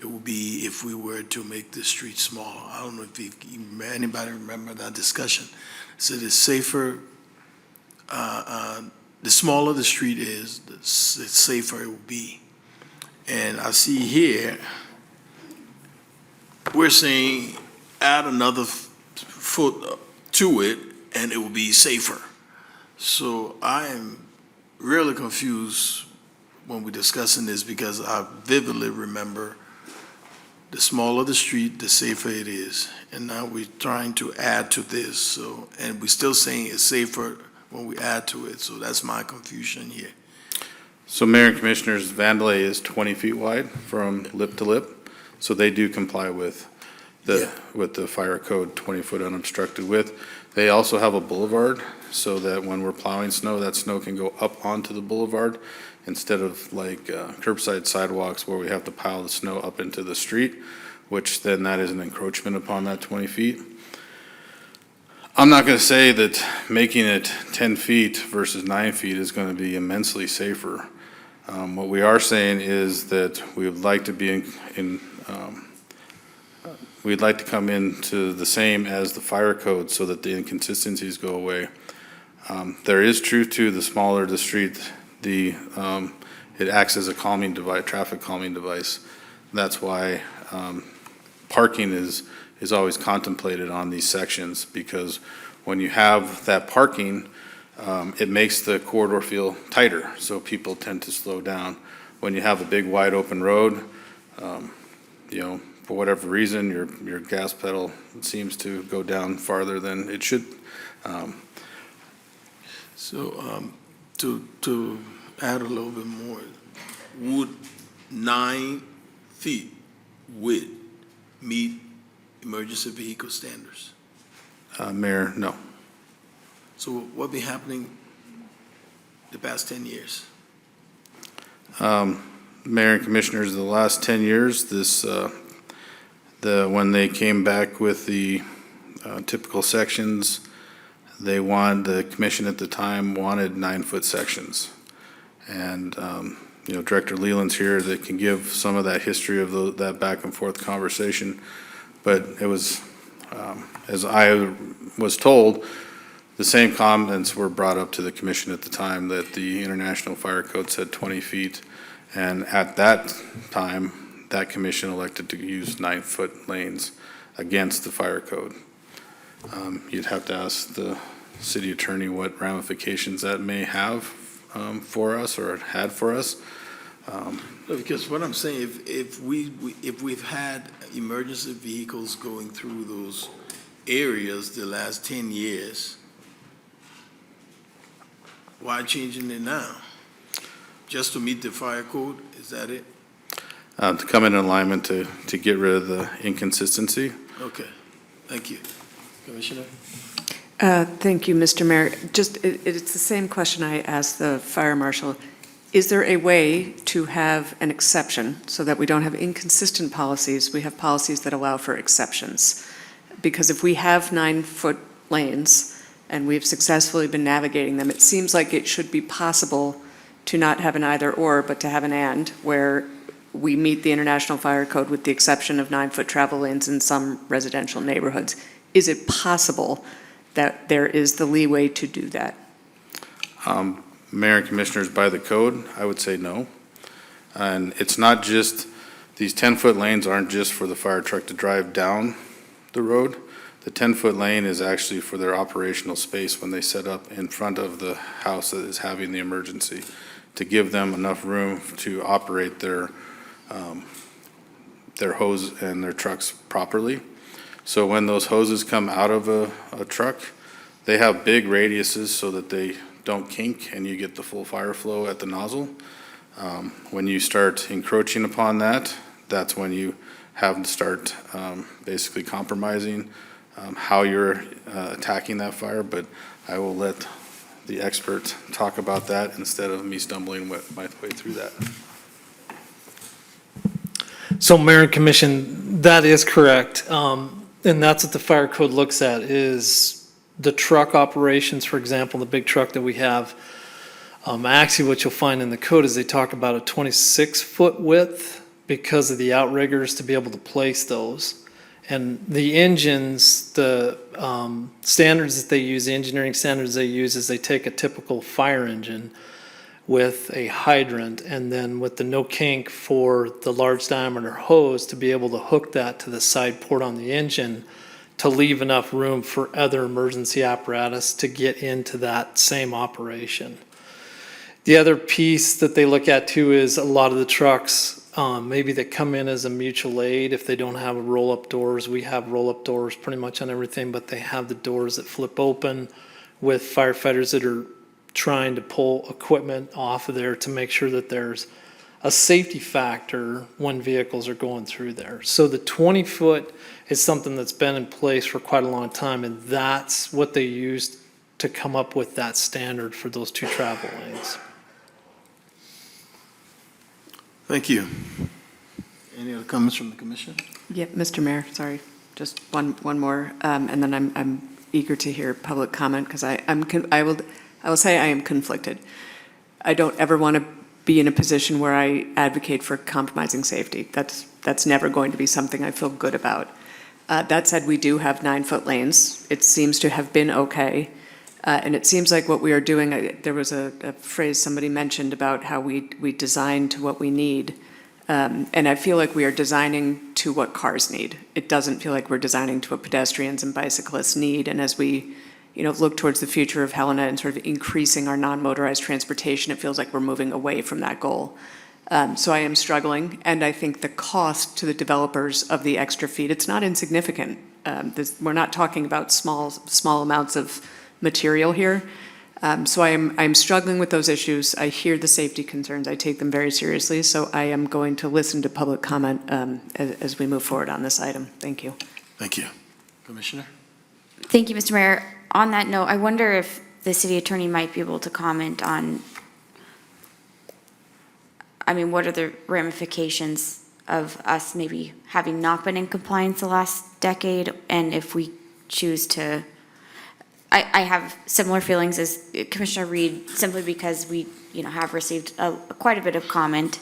it would be if we were to make the street smaller. I don't know if anybody remember that discussion. Said it's safer, the smaller the street is, the safer it will be. And I see here, we're saying add another foot to it and it will be safer. So I am really confused when we're discussing this because I vividly remember the smaller the street, the safer it is. And now we're trying to add to this, so, and we're still saying it's safer when we add to it. So that's my confusion here. So Mayor and Commissioners, Vandalay is 20 feet wide from lip to lip. So they do comply with the fire code 20-foot unobstructed width. They also have a boulevard so that when we're plowing snow, that snow can go up onto the boulevard instead of like curbside sidewalks where we have to pile the snow up into the street, which then that is an encroachment upon that 20 feet. I'm not going to say that making it 10 feet versus 9 feet is going to be immensely safer. What we are saying is that we would like to be we'd like to come into the same as the fire code so that the inconsistencies go away. There is truth to the smaller the street, it acts as a calming device, traffic calming device. That's why parking is always contemplated on these sections, because when you have that parking, it makes the corridor feel tighter, so people tend to slow down. When you have a big wide open road, for whatever reason, your gas pedal seems to go down farther than it should. So to add a little bit more, would 9 feet width meet emergency vehicle standards? Mayor, no. So what be happening the past 10 years? Mayor and Commissioners, the last 10 years, when they came back with the typical sections, the commission at the time wanted 9-foot sections. And, Director Leland's here that can give some of that history of that back and forth conversation. But it was, as I was told, the same comments were brought up to the commission at the time, that the International Fire Code said 20 feet. And at that time, that commission elected to use 9-foot lanes against the fire code. You'd have to ask the city attorney what ramifications that may have for us or had for us. Because what I'm saying, if we've had emergency vehicles going through those areas the last 10 years, why changing it now? Just to meet the fire code, is that it? To come in alignment to get rid of the inconsistency. Okay, thank you. Commissioner? Thank you, Mr. Mayor. It's the same question I asked the fire marshal. Is there a way to have an exception so that we don't have inconsistent policies? We have policies that allow for exceptions. Because if we have 9-foot lanes and we've successfully been navigating them, it seems like it should be possible to not have an either or, but to have an and, where we meet the International Fire Code with the exception of 9-foot travel lanes in some residential neighborhoods. Is it possible that there is the leeway to do that? Mayor and Commissioners, by the code, I would say no. And it's not just, these 10-foot lanes aren't just for the fire truck to drive down the road. The 10-foot lane is actually for their operational space when they set up in front of the house that is having the emergency, to give them enough room to operate their hose and their trucks properly. So when those hoses come out of a truck, they have big radiuses so that they don't kink and you get the full fire flow at the nozzle. When you start encroaching upon that, that's when you having to start basically compromising how you're attacking that fire, but I will let the expert talk about that instead of me stumbling my way through that. So Mayor and Commission, that is correct. And that's what the fire code looks at, is the truck operations, for example, the big truck that we have. Actually, what you'll find in the code is they talk about a 26-foot width because of the outriggers to be able to place those. And the engines, the standards that they use, the engineering standards they use is they take a typical fire engine with a hydrant and then with the no kink for the large diameter hose to be able to hook that to the side port on the engine to leave enough room for other emergency apparatus to get into that same operation. The other piece that they look at too is a lot of the trucks maybe that come in as a mutual aid. If they don't have roll-up doors, we have roll-up doors pretty much on everything, but they have the doors that flip open with firefighters that are trying to pull equipment off of there to make sure that there's a safety factor when vehicles are going through there. So the 20-foot is something that's been in place for quite a long time, and that's what they used to come up with that standard for those two travel lanes. Thank you. Any other comments from the commission? Yeah, Mr. Mayor, sorry, just one more, and then I'm eager to hear public comment, because I will say I am conflicted. I don't ever want to be in a position where I advocate for compromising safety. That's never going to be something I feel good about. That said, we do have 9-foot lanes. It seems to have been okay. And it seems like what we are doing, there was a phrase somebody mentioned about how we design to what we need. And I feel like we are designing to what cars need. It doesn't feel like we're designing to what pedestrians and bicyclists need. And as we look towards the future of Helena and sort of increasing our non-motorized transportation, it feels like we're moving away from that goal. So I am struggling, and I think the cost to the developers of the extra feet, it's not insignificant. We're not talking about small amounts of material here. So I'm struggling with those issues. I hear the safety concerns. I take them very seriously. So I am going to listen to public comment as we move forward on this item. Thank you. Thank you. Commissioner? Thank you, Mr. Mayor. On that note, I wonder if the city attorney might be able to comment on, what are the ramifications of us maybe having not been in compliance the last decade, and if we choose to, I have similar feelings as Commissioner Reed, simply because we, have received quite a bit of comment,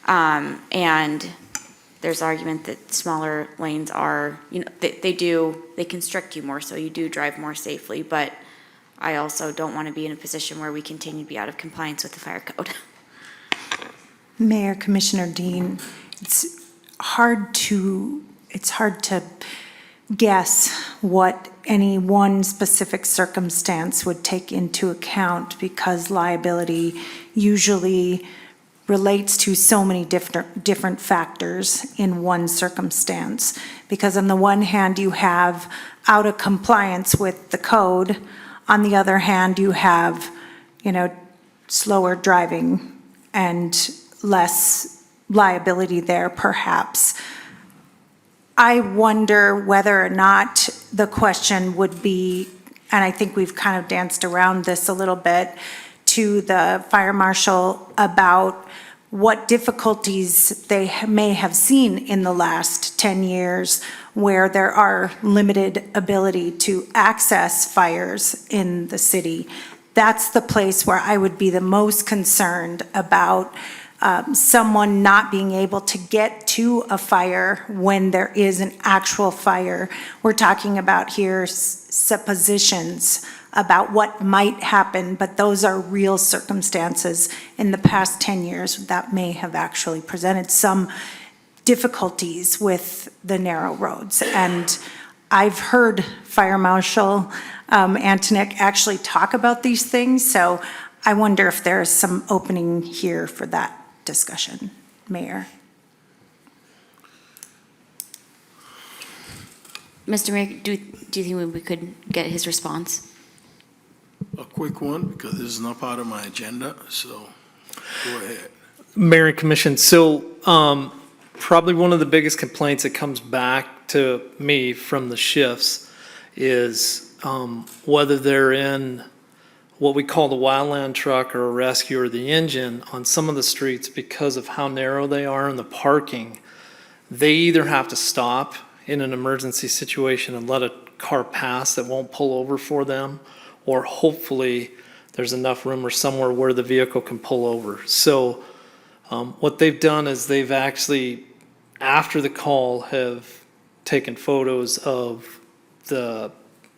and there's argument that smaller lanes are, they constrict you more, so you do drive more safely, but I also don't want to be in a position where we continue to be out of compliance with the fire code. Mayor, Commissioner Dean, it's hard to guess what any one specific circumstance would take into account, because liability usually relates to so many different factors in one circumstance. Because on the one hand, you have out of compliance with the code. On the other hand, you have, slower driving and less liability there, perhaps. I wonder whether or not the question would be, and I think we've kind of danced around this a little bit, to the fire marshal about what difficulties they may have seen in the last 10 years where there are limited ability to access fires in the city. That's the place where I would be the most concerned about someone not being able to get to a fire when there is an actual fire. We're talking about here suppositions about what might happen, but those are real circumstances in the past 10 years that may have actually presented some difficulties with the narrow roads. And I've heard Fire Marshal Antonik actually talk about these things, so I wonder if there's some opening here for that discussion, Mayor. Mr. Mayor, do you think we could get his response? A quick one, because this is not part of my agenda, so go ahead. Mayor and Commission, so probably one of the biggest complaints that comes back to me from the shifts is whether they're in what we call the wildland truck or a rescue or the engine on some of the streets, because of how narrow they are in the parking, they either have to stop in an emergency situation and let a car pass that won't pull over for them, or hopefully there's enough room or somewhere where the vehicle can pull over. So what they've done is they've actually, after the call, have taken photos of the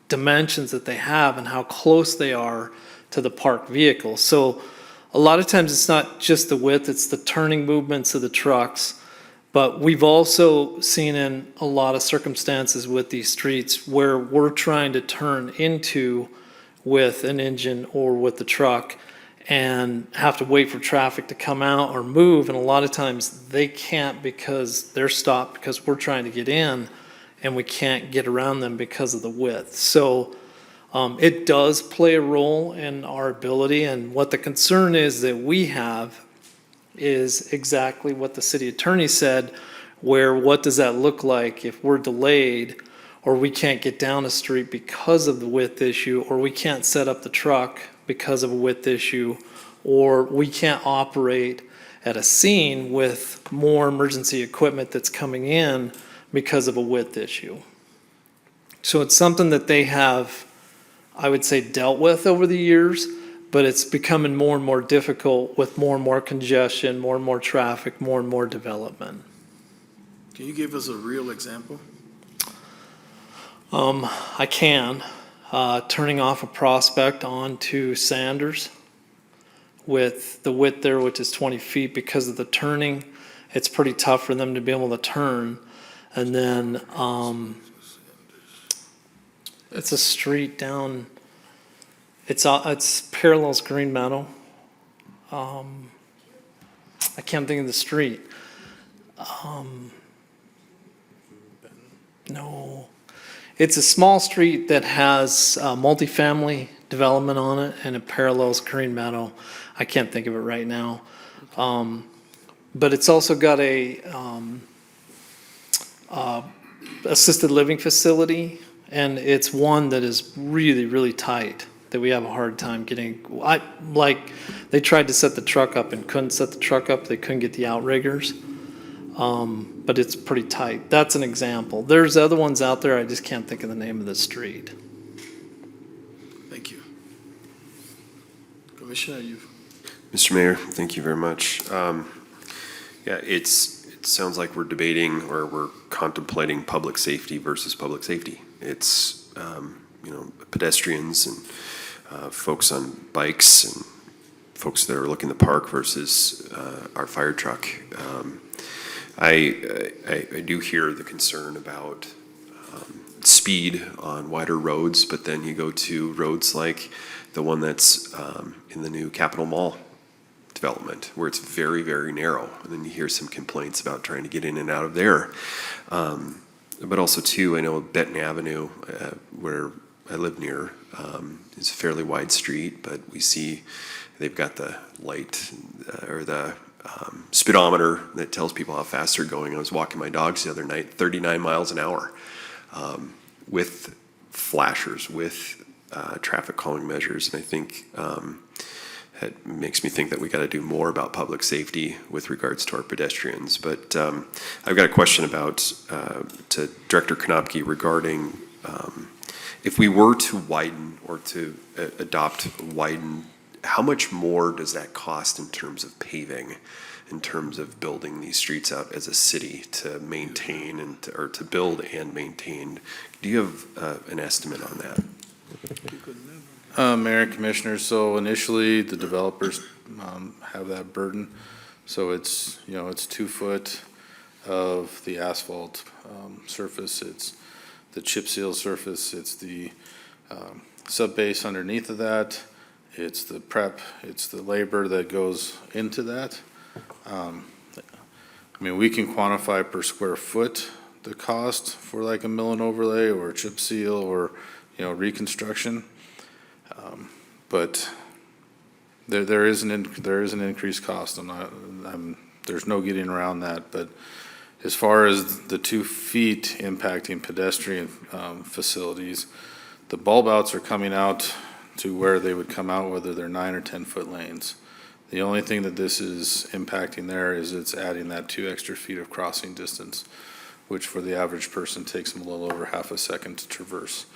dimensions that they have and how close they are to the parked vehicle. So a lot of times it's not just the width, it's the turning movements of the trucks. But we've also seen in a lot of circumstances with these streets where we're trying to turn into with an engine or with the truck and have to wait for traffic to come out or move. And a lot of times they can't because they're stopped because we're trying to get in and we can't get around them because of the width. So it does play a role in our ability. And what the concern is that we have is exactly what the city attorney said, where what does that look like if we're delayed or we can't get down a street because of the width issue, or we can't set up the truck because of a width issue, or we can't operate at a scene with more emergency equipment that's coming in because of a width issue. So it's something that they have, I would say, dealt with over the years, but it's becoming more and more difficult with more and more congestion, more and more traffic, more and more development. Can you give us a real example? I can. Turning off a Prospect onto Sanders with the width there, which is 20 feet, because of the turning, it's pretty tough for them to be able to turn. And then it's a street down, it's parallels Green Meadow. I can't think of the street. No. It's a small street that has multifamily development on it, and it parallels Green Meadow. I can't think of it right now. But it's also got a assisted living facility, and it's one that is really, really tight, that we have a hard time getting. They tried to set the truck up and couldn't set the truck up. They couldn't get the outriggers. But it's pretty tight. That's an example. There's other ones out there. I just can't think of the name of the street. Thank you. Commissioner, you. Mr. Mayor, thank you very much. It sounds like we're debating or we're contemplating public safety versus public safety. It's, pedestrians and folks on bikes and folks that are looking to park versus our fire truck. I do hear the concern about speed on wider roads, but then you go to roads like the one that's in the new Capitol Mall development, where it's very, very narrow, and then you hear some complaints about trying to get in and out of there. But also, too, I know Benton Avenue, where I live near, is a fairly wide street, but we see they've got the light or the speedometer that tells people how fast they're going. I was walking my dogs the other night, 39 miles an hour, with flashers, with traffic calming measures. And I think it makes me think that we got to do more about public safety with regards to our pedestrians. But I've got a question about to Director Konopke regarding if we were to widen or to widen, how much more does that cost in terms of paving, in terms of building these streets out as a city to maintain or to build and maintain? Do you have an estimate on that? Mayor and Commissioners, so initially the developers have that burden. So it's 2 foot of the asphalt surface, it's the chip seal surface, it's the sub base underneath of that, it's the prep, it's the labor that goes into that. We can quantify per square foot the cost for like a mill and overlay or a chip seal or reconstruction. But there is an increased cost. There's no getting around that. But As far as the 2 feet impacting pedestrian facilities, the bulb outs are coming out to where they would come out, whether they're 9 or 10-foot lanes. The only thing that this is impacting there is it's adding that 2 extra feet of crossing distance, which for the average person takes them a little over half a second to traverse.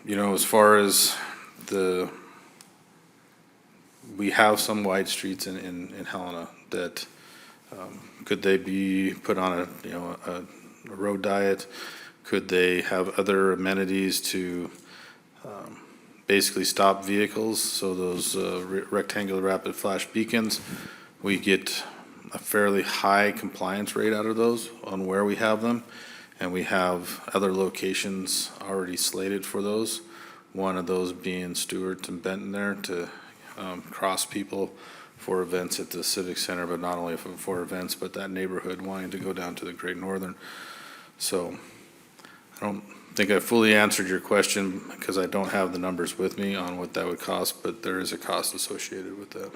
You know, as far as we have some wide streets in Helena that, could they be put on a road diet? Could they have other amenities to basically stop vehicles? So those rectangular rapid flash beacons, we get a fairly high compliance rate out of those on where we have them. And we have other locations already slated for those. One of those being Stewart and Benton there to cross people for events at the Civic Center, but not only for events, but that neighborhood wanting to go down to the Great Northern. So I don't think I fully answered your question because I don't have the numbers with me on what that would cost, but there is a cost associated with that.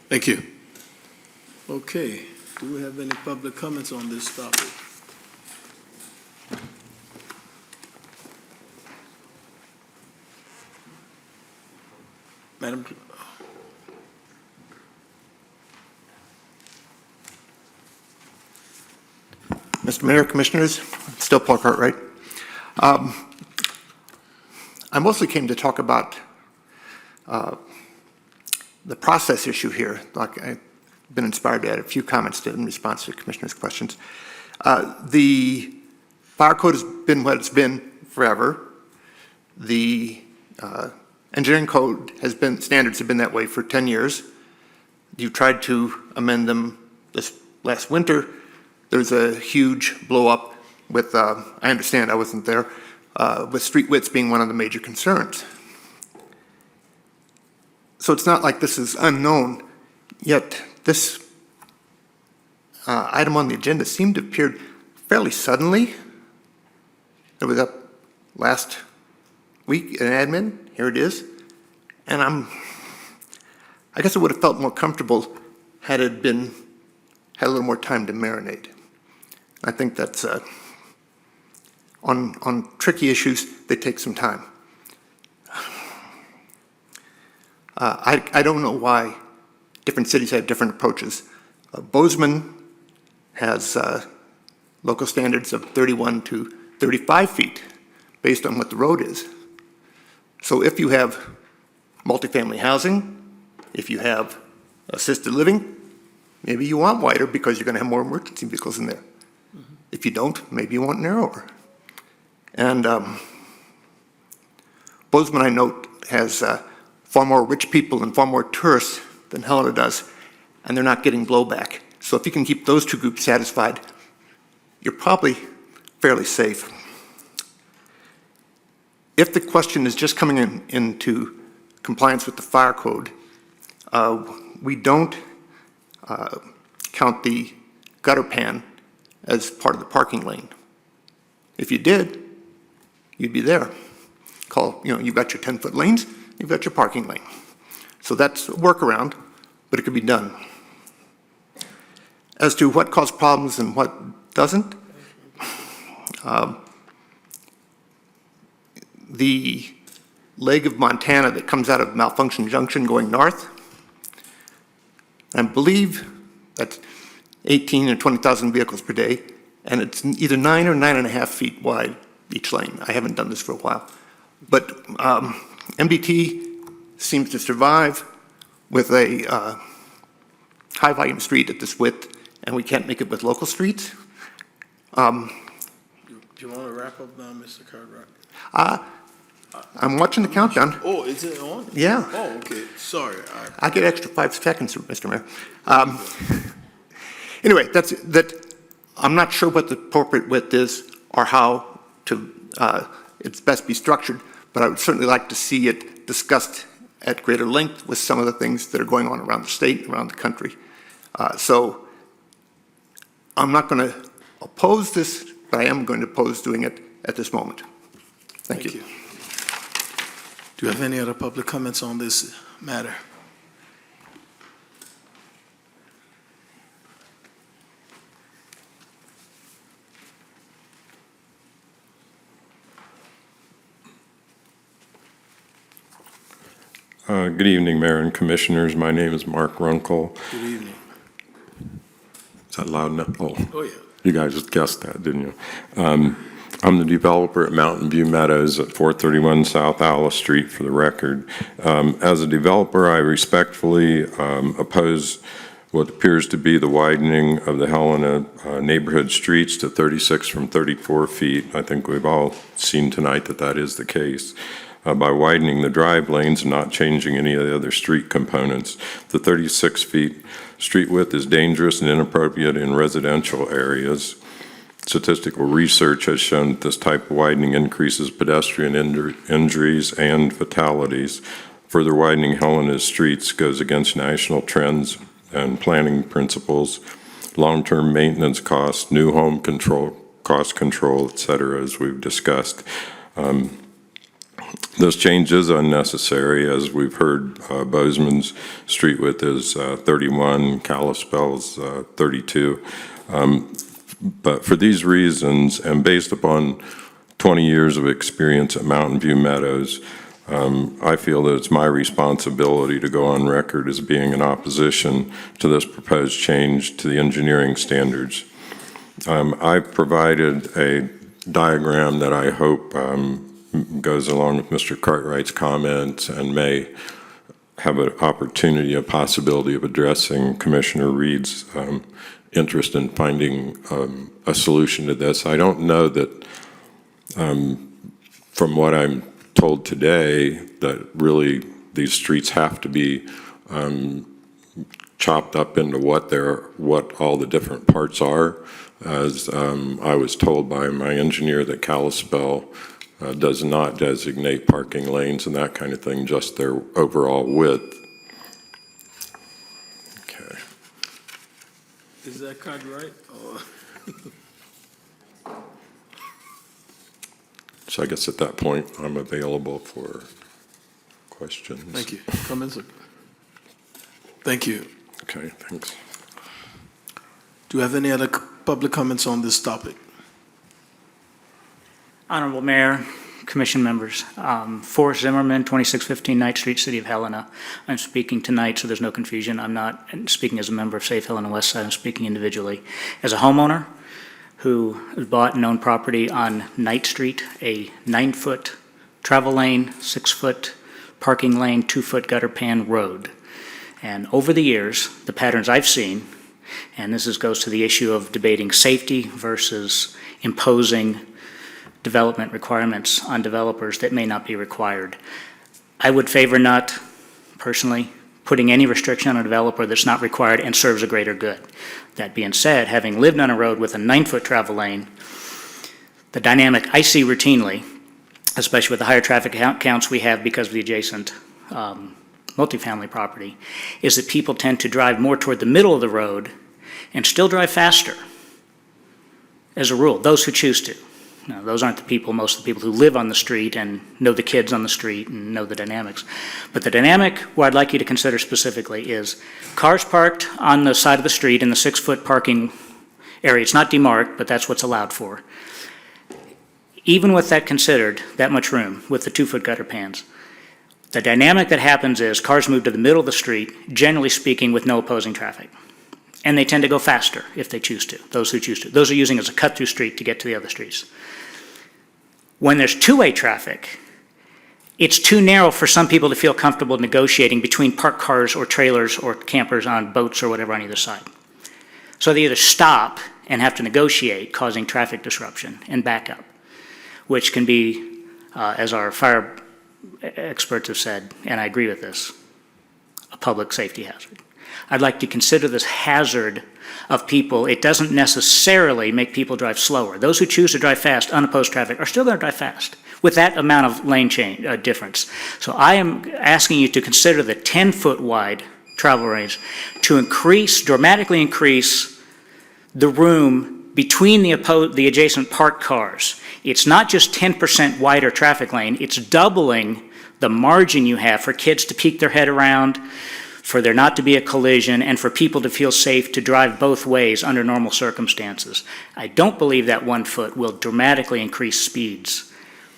Thank you. Okay, do we have any public comments on this topic? Madam, Mr. Mayor, Commissioners, still Paul Cartwright. I mostly came to talk about the process issue here. Like I've been inspired to add a few comments in response to Commissioners' questions. The fire code has been what it's been forever. The engineering code standards have been that way for 10 years. You tried to amend them this last winter. There's a huge blow up with, I understand I wasn't there, with street widths being one of the major concerns. So it's not like this is unknown, yet this item on the agenda seemed to have appeared fairly suddenly. It was up last week in admin, here it is. And I guess I would have felt more comfortable had it had a little more time to marinate. I think that's, on tricky issues, they take some time. I don't know why different cities have different approaches. Bozeman has local standards of 31 to 35 feet based on what the road is. So if you have multifamily housing, if you have assisted living, maybe you want wider because you're going to have more emergency vehicles in there. Mm-hmm. If you don't, maybe you want narrower. And Bozeman, I note, has far more rich people and far more tourists than Helena does, and they're not getting blowback. So if you can keep those two groups satisfied, you're probably fairly safe. If the question is just coming into compliance with the fire code, we don't count the gutter pan as part of the parking lane. If you did, you'd be there. You've got your 10-foot lanes, you've got your parking lane. So that's a workaround, but it could be done. As to what caused problems and what doesn't, the leg of Montana that comes out of Malfunction Junction going north, I believe that's 18 or 20,000 vehicles per day, and it's either 9 or 9.5 feet wide each lane. I haven't done this for a while. But MDT seems to survive with a high-volume street at this width, and we can't make it with local streets. do you want to wrap up now, Mr. Cartwright? I'm watching the countdown. Oh, is it on? Yeah. Oh, okay, sorry. I get extra 5 seconds, Mr. Mayor. Anyway, I'm not sure what the appropriate width is or how it's best be structured, but I would certainly like to see it discussed at greater length with some of the things that are going on around the state and around the country. So I'm not going to oppose this, but I am going to oppose doing it at this moment. Thank you. Do you have any other public comments on this matter? Good evening, Mayor and Commissioners. My name is Mark Runkle. Good evening. Is that loud enough? Oh, yeah. You guys just guessed that, didn't you? I'm the developer at Mountain View Meadows at 431 South Alice Street, for the record. As a developer, I respectfully oppose what appears to be the widening of the Helena neighborhood streets to 36 from 34 feet. I think we've all seen tonight that that is the case. By widening the drive lanes and not changing any of the other street components. The 36 feet street width is dangerous and inappropriate in residential areas. Statistical research has shown that this type of widening increases pedestrian injuries and fatalities. Further widening Helena's streets goes against national trends and planning principles, long-term maintenance costs, new home control, cost control, et cetera, as we've discussed. This change is unnecessary. As we've heard, Bozeman's street width is 31, Kalispell's 32. But for these reasons, and based upon 20 years of experience at Mountain View Meadows, I feel that it's my responsibility to go on record as being in opposition to this proposed change to the engineering standards. I've provided a diagram that I hope goes along with Mr. Cartwright's comments and may have an opportunity, a possibility of addressing Commissioner Reed's interest in finding a solution to this. I don't know that, from what I'm told today, that really these streets have to be chopped up into what all the different parts are. As I was told by my engineer that Kalispell does not designate parking lanes and that kind of thing, just their overall width. Okay. Is that card right? So I guess at that point, I'm available for questions. Thank you. Comments? Thank you. Okay, thanks. Do you have any other public comments on this topic? Honorable Mayor, Commission members, Forrest Zimmerman, 2615 Knight Street, City of Helena. I'm speaking tonight, so there's no confusion. I'm not speaking as a member of Safe Helena West Side. I'm speaking individually. As a homeowner who bought and owned property on Knight Street, a 9-foot travel lane, 6-foot parking lane, 2-foot gutter pan road. And over the years, the patterns I've seen, and this goes to the issue of debating safety versus imposing development requirements on developers that may not be required. I would favor not, personally, putting any restriction on a developer that's not required and serves a greater good. That being said, having lived on a road with a 9-foot travel lane, the dynamic I see routinely, especially with the higher traffic counts we have because of the adjacent multifamily property, is that people tend to drive more toward the middle of the road and still drive faster, as a rule, those who choose to. Now, those aren't the people, most of the people who live on the street and know the kids on the street and know the dynamics. But the dynamic, what I'd like you to consider specifically is cars parked on the side of the street in the 6-foot parking area. It's not demarked, but that's what's allowed for. Even with that considered, that much room with the 2-foot gutter pans, the dynamic that happens is cars move to the middle of the street, generally speaking, with no opposing traffic. And they tend to go faster if they choose to, those who choose to. Those are using it as a cut-through street to get to the other streets. When there's two-way traffic, it's too narrow for some people to feel comfortable negotiating between parked cars or trailers or campers on boats or whatever on either side. So they either stop and have to negotiate, causing traffic disruption and backup, which can be, as our fire experts have said, and I agree with this, a public safety hazard. I'd like to consider this hazard of people. It doesn't necessarily make people drive slower. Those who choose to drive fast, unopposed traffic, are still going to drive fast with that amount of lane change difference. So I am asking you to consider the 10-foot wide travel range to dramatically increase the room between the adjacent parked cars. It's not just 10% wider traffic lane, it's doubling the margin you have for kids to peek their head around, for there not to be a collision, and for people to feel safe to drive both ways under normal circumstances. I don't believe that 1 foot will dramatically increase speeds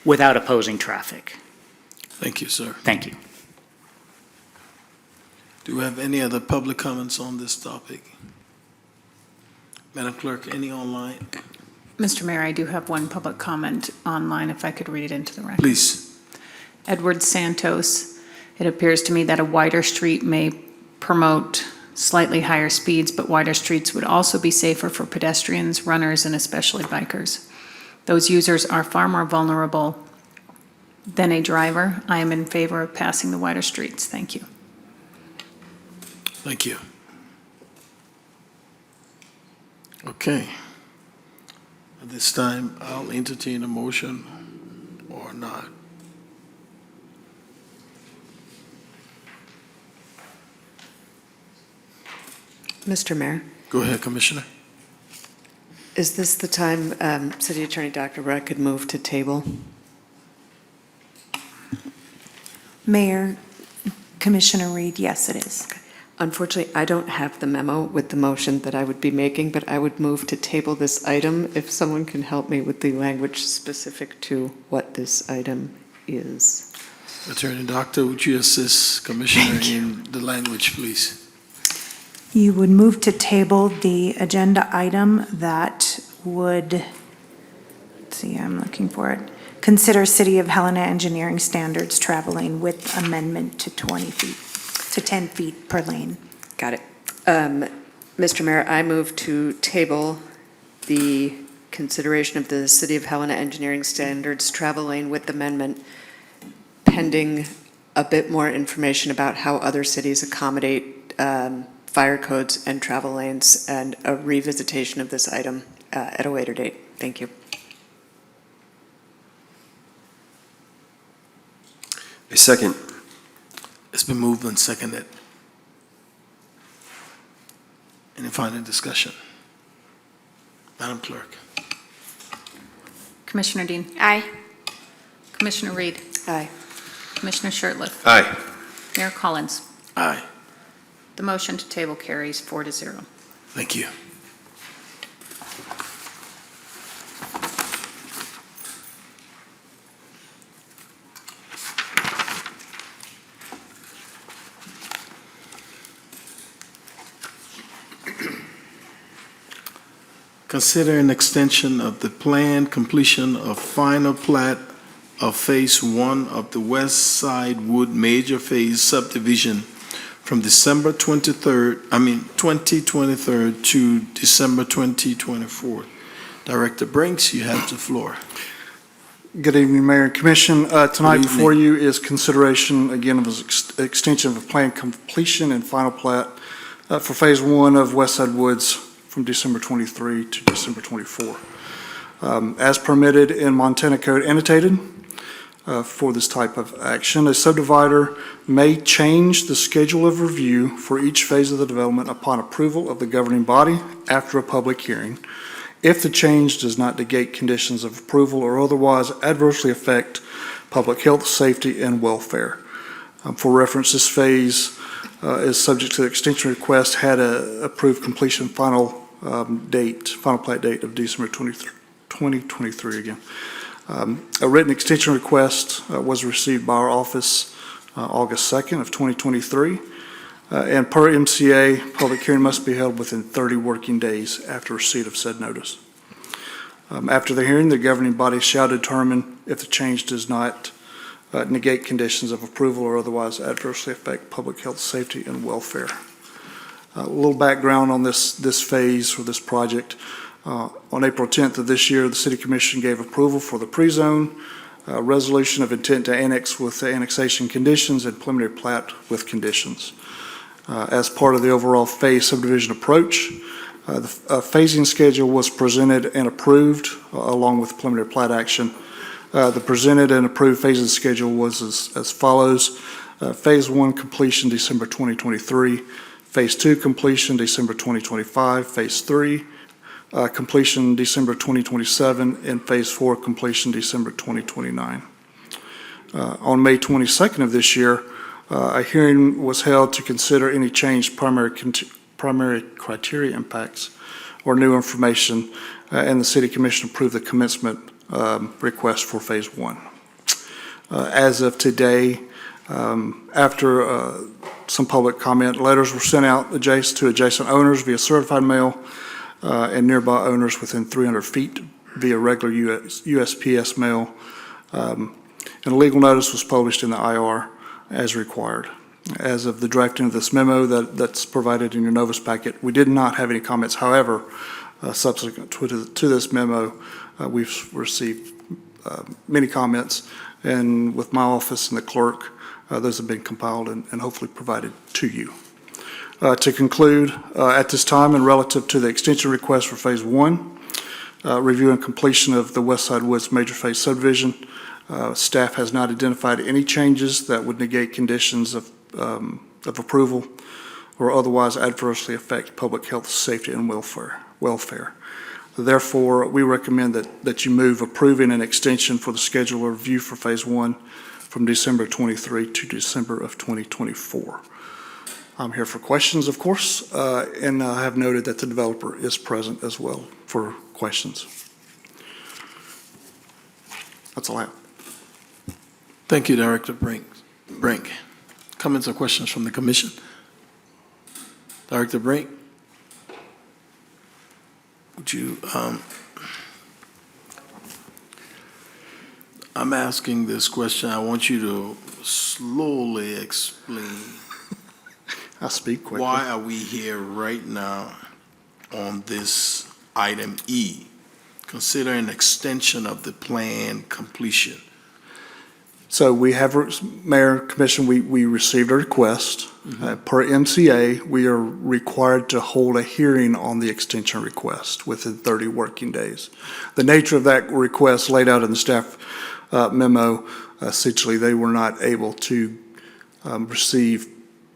without opposing traffic. Thank you, sir. Thank you. Do we have any other public comments on this topic? Madam Clerk, any online? Mr. Mayor, I do have one public comment online, if I could read it into the record. Please. Edward Santos, it appears to me that a wider street may promote slightly higher speeds, but wider streets would also be safer for pedestrians, runners, and especially bikers. Those users are far more vulnerable than a driver. I am in favor of passing the wider streets. Thank you. Thank you. Okay. At this time, I'll entertain a motion or not. Mr. Mayor, Go ahead, Commissioner. is this the time, City Attorney Dr. Wright could move to table? Mayor, Commissioner Reed, yes, it is. Unfortunately, I don't have the memo with the motion that I would be making, but I would move to table this item if someone can help me with the language specific to what this item is. Attorney Doctor, would you assist Commissioner in the language, please? You would move to table the agenda item that would, let's see, I'm looking for it. Consider City of Helena engineering standards traveling with amendment to 20 feet, to 10 feet per lane. Got it. Mr. Mayor, I move to table the consideration of the City of Helena engineering standards travel lane width amendment pending a bit more information about how other cities accommodate fire codes and travel lanes and a revisitation of this item at a later date. Thank you. A second. It's been moved and seconded. Any final discussion? Madam Clerk. Commissioner Dean. Aye. Commissioner Reed. Aye. Commissioner Shertliff. Aye. Mayor Collins. Aye. The motion to table carries 4-0. Thank you. Consider an extension of the planned completion of final plat of Phase 1 of the West Side Wood Major Phase subdivision from December 2023 to December 2024. Director Brinks, you have the floor. Good evening, Mayor and Commission. Tonight Good before evening. you is consideration, again, of an extension of a planned completion and final plat for Phase 1 of West Side Woods from December 23 to December 24. As permitted in Montana Code annotated for this type of action, a subdivider may change the schedule of review for each phase of the development upon approval of the governing body after a public hearing, if the change does not negate conditions of approval or otherwise adversely affect public health, safety, and welfare. For reference, this phase is subject to the extension request had a approved completion final plat date of December 2023 again. A written extension request was received by our office August 2nd of 2023. And per MCA, public hearing must be held within 30 working days after receipt of said notice. After the hearing, the governing body shall determine if the change does not negate conditions of approval or otherwise adversely affect public health, safety, and welfare. A little background on this phase or this project. On April 10th of this year, the City Commission gave approval for the pre-zone, resolution of intent to annex with the annexation conditions, and preliminary plat with conditions. As part of the overall phase subdivision approach, the phasing schedule was presented and approved along with preliminary plat action. The presented and approved phasing schedule was as follows. Phase 1 completion December 2023, Phase 2 completion December 2025, Phase 3 completion December 2027, and Phase 4 completion December 2029. On May 22nd of this year, a hearing was held to consider any changed primary criteria impacts or new information, and the City Commission approved the commencement request for Phase 1. As of today, after some public comment. Letters were sent out to adjacent owners via certified mail and nearby owners within 300 feet via regular USPS mail. And a legal notice was published in the IR as required. As of the drafting of this memo that's provided in your Novus packet, we did not have any comments. However, subsequent to this memo, we've received many comments, and with my office and the clerk, those have been compiled and hopefully provided to you. To conclude, at this time and relative to the extension request for Phase 1, review and completion of the Westside Woods Major Phase subdivision, staff has not identified any changes that would negate conditions of approval or otherwise adversely affect public health, safety, and welfare. Therefore, we recommend that you move approving an extension for the schedule of review for Phase 1 from December 23 to December of 2024. I'm here for questions, of course, and I have noted that the developer is present as well for questions. That's all I have. Thank you, Director Brink. Comments or questions from the commission? Director Brink? Would you, I'm asking this question. I want you to slowly explain. I speak quickly. Why are we here right now on this item E, consider an extension of the plan completion? So we have, Mayor, Commission, we received a request. Per MCA, we are required to hold a hearing on the extension request within 30 working days. The nature of that request laid out in the staff memo, essentially they were not able to receive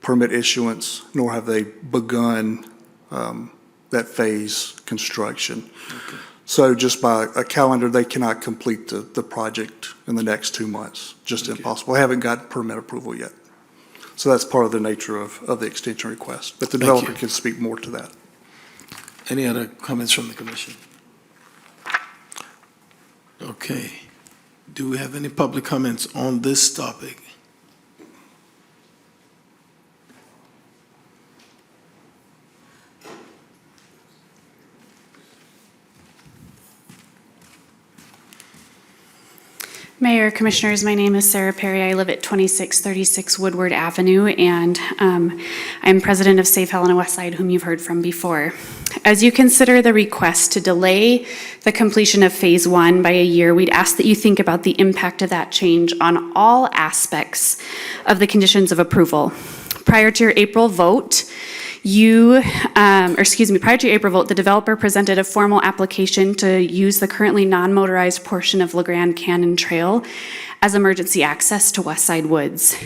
permit issuance, nor have they begun that phase construction. Okay. So just by a calendar, they cannot complete the project in the next 2 months. Just Okay. impossible. They haven't got permit approval yet. So that's part of the nature of the extension request. But the Thank you. developer can speak more to that. Any other comments from the commission? Okay. Do we have any public comments on this topic? Mayor, Commissioners, my name is Sarah Perry. I live at 2636 Woodward Avenue, and I'm president of Safe Helena Westside, whom you've heard from before. As you consider the request to delay the completion of Phase 1 by a year, we'd ask that you think about the impact of that change on all aspects of the conditions of approval. Prior to your April vote, prior to your April vote, the developer presented a formal application to use the currently non-motorized portion of LeGrand Canyon Trail as emergency access to Westside Woods.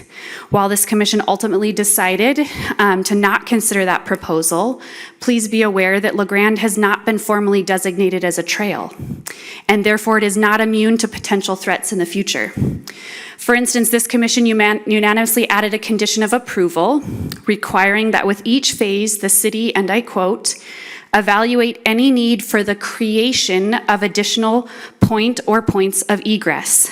While this commission ultimately decided to not consider that proposal, please be aware that LeGrand has not been formally designated as a trail, and therefore it is not immune to potential threats in the future. For instance, this commission unanimously added a condition of approval requiring that with each phase, the city, and I quote, evaluate any need for the creation of additional point or points of egress,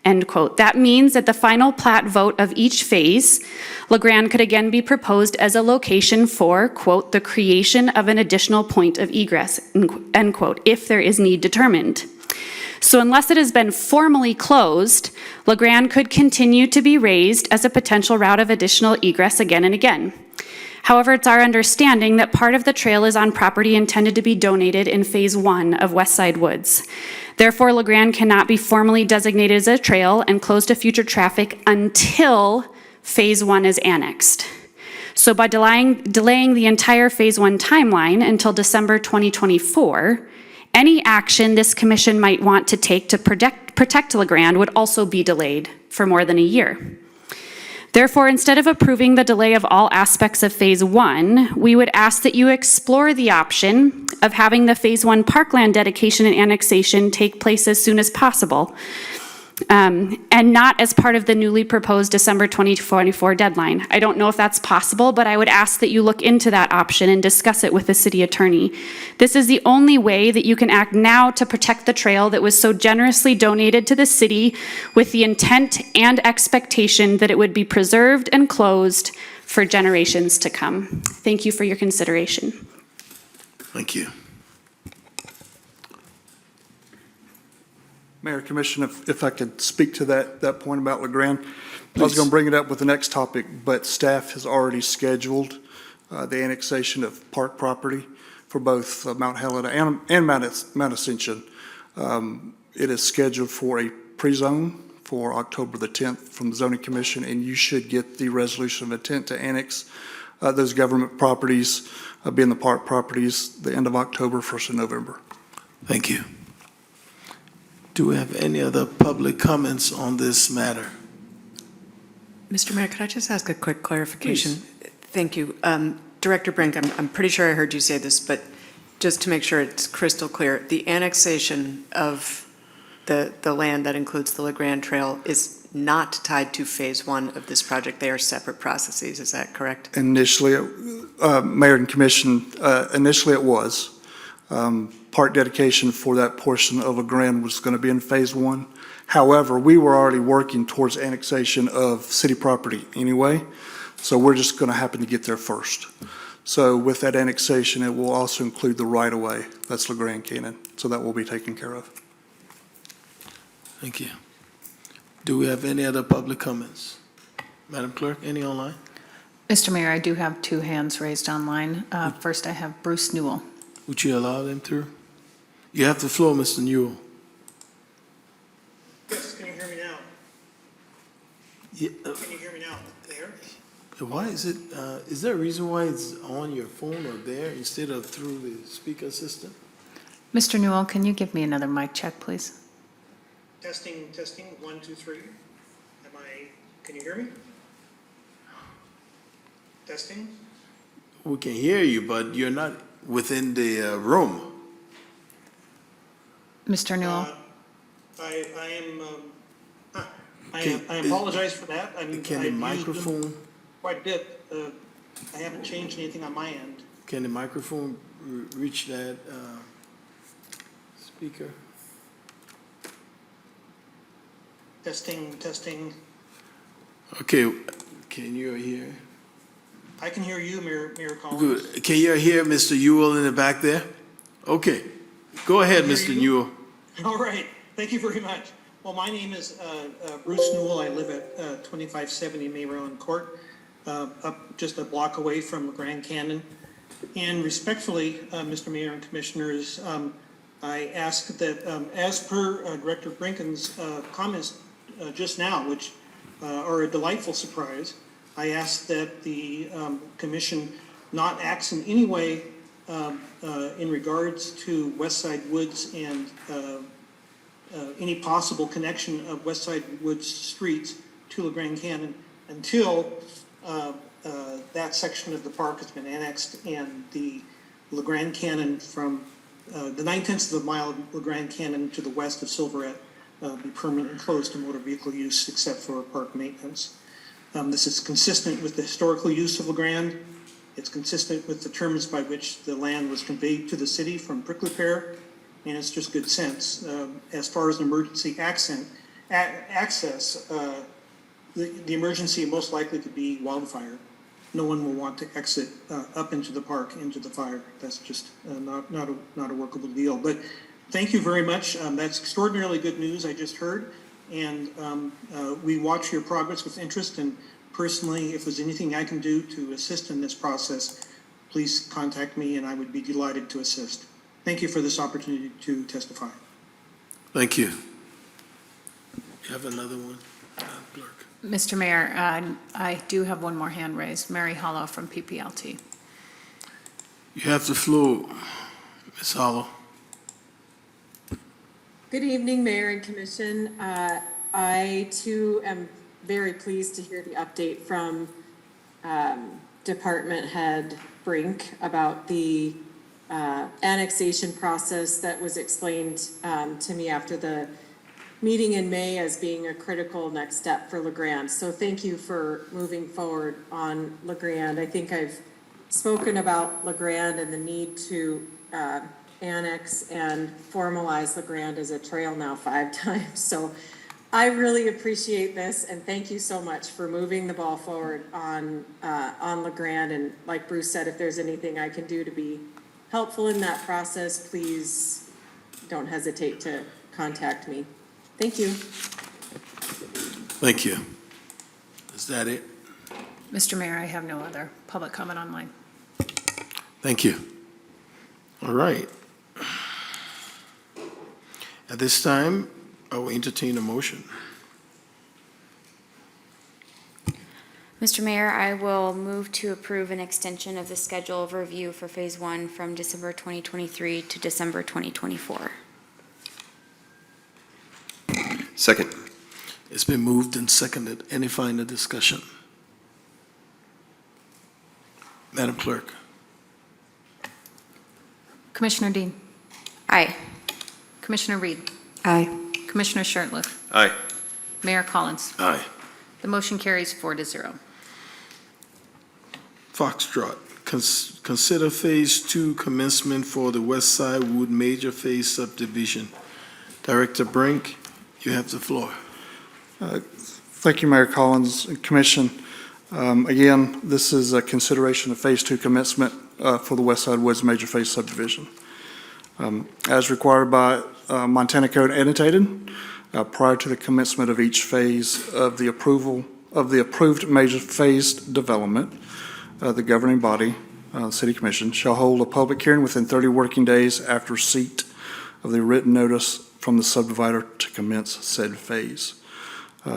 end quote. That means at the final plat vote of each phase, LeGrand could again be proposed as a location for, quote, the creation of an additional point of egress, end quote, if there is need determined. So unless it has been formally closed, LeGrand could continue to be raised as a potential route of additional egress again and again. However, it's our understanding that part of the trail is on property intended to be donated in Phase 1 of Westside Woods. Therefore, LeGrand cannot be formally designated as a trail and closed to future traffic until Phase 1 is annexed. So by delaying the entire Phase 1 timeline until December 2024, any action this commission might want to take to protect LeGrand would also be delayed for more than a year. Therefore, instead of approving the delay of all aspects of Phase 1, we would ask that you explore the option of having the Phase 1 parkland dedication and annexation take place as soon as possible, and not as part of the newly proposed December 2024 deadline. I don't know if that's possible, but I would ask that you look into that option and discuss it with the city attorney. This is the only way that you can act now to protect the trail that was so generously donated to the city with the intent and expectation that it would be preserved and closed for generations to come. Thank you for your consideration. Thank you. Mayor, Commissioner, if I could speak to that point about LeGrand. I was Please. going to bring it up with the next topic, but staff has already scheduled the annexation of park property for both Mount Helena and Mount Ascension. It is scheduled for a pre-zone for October the 10th from the Zoning Commission, and you should get the resolution of intent to annex those government properties, being the park properties, the end of October, 1st of November. Thank you. Do we have any other public comments on this matter? Mr. Mayor, could I just ask a quick clarification? Please. Thank you. Director Brink, I'm pretty sure I heard you say this, but just to make sure it's crystal clear, the annexation of the land that includes the LeGrand Trail is not tied to Phase 1 of this project. They are separate processes. Is that correct? Initially, Mayor and Commission, initially it was. Park dedication for that portion of LeGrand was going to be in Phase 1. However, we were already working towards annexation of city property anyway, so we're just going to happen to get there first. So with that annexation, it will also include the right-of-way. That's LeGrand Canyon, so that will be taken care of. Thank you. Do we have any other public comments? Madam Clerk, any online? Mr. Mayor, I do have two hands raised online. First, I have Bruce Newell. Would you allow them through? You have the floor, Mr. Newell. Yes, can you hear me now? Yeah, Can you hear me now? There? why is it, is there a reason why it's on your phone or there instead of through the speaker system? Mr. Newell, can you give me another mic check, please? Testing, 1, 2, 3. Can you hear me? Testing? We can hear you, but you're not within the room. Mr. Newell? I apologize for that. Can I've the used them microphone, quite a bit. I haven't changed anything on my end. can the microphone reach that speaker? Testing. Okay, can you hear? I can hear you, Mayor Collins. Good. Can you hear Mr. Ewell in the back there? Okay. Go ahead, Hear Mr. you? Newell. All right, thank you very much. Well, my name is Bruce Newell. I live at 2570 Mayrowan Court, up just a block away from Grand Canyon. And respectfully, Mr. Mayor and Commissioners, I ask that, as per Director Brinken's comments just now, which are a delightful surprise, I ask that the commission not acts in any way in regards to Westside Woods and any possible connection of Westside Woods streets to LeGrand Canyon until that section of the park has been annexed and the LeGrand Canyon from the 9/10 of a mile of LeGrand Canyon to the west of Silverette be permanently closed to motor vehicle use except for park maintenance. This is consistent with the historical use of LeGrand. It's consistent with the terms by which the land was conveyed to the city from Prickly Pear, and it's just good sense. As far as emergency access, the emergency most likely could be wildfire. No one will want to exit up into the park, into the fire. That's just not a workable deal. But thank you very much. That's extraordinarily good news I just heard. And we watch your progress with interest. And personally, if there's anything I can do to assist in this process, please contact me and I would be delighted to assist. Thank you for this opportunity to testify. Thank you. You have another one, Clerk? Mr. Mayor, I do have one more hand raised. Mary Hollow from PPLT. You have the floor, Ms. Hollow. Good evening, Mayor and Commission. I too am very pleased to hear the update from Department Head Brink about the annexation process that was explained to me after the meeting in May as being a critical next step for LeGrand. So thank you for moving forward on LeGrand. I think I've spoken about LeGrand and the need to annex and formalize LeGrand as a trail now 5 times. So I really appreciate this, and thank you so much for moving the ball forward on LeGrand. And like Bruce said, if there's anything I can do to be helpful in that process, please don't hesitate to contact me. Thank you. Thank you. Is that it? Mr. Mayor, I have no other public comment online. Thank you. All right. At this time, I will entertain a motion. Mr. Mayor, I will move to approve an extension of the schedule of review for Phase 1 from December 2023 to December 2024. Second. It's been moved and seconded. Any final discussion? Madam Clerk. Commissioner Dean. Aye. Commissioner Reed. Aye. Commissioner Shertliff. Aye. Mayor Collins. Aye. The motion carries 4-0. Foxtrot, consider Phase 2 commencement for the West Side Wood Major Phase subdivision. Director Brink, you have the floor. Thank you, Mayor Collins and Commission. Again, this is a consideration of Phase 2 commencement for the West Side Woods Major Phase subdivision. As required by Montana Code annotated, prior to the commencement of each phase of the approved major phase development, the governing body, City Commission, shall hold a public hearing within 30 working days after receipt of the written notice from the subdivider to commence said phase.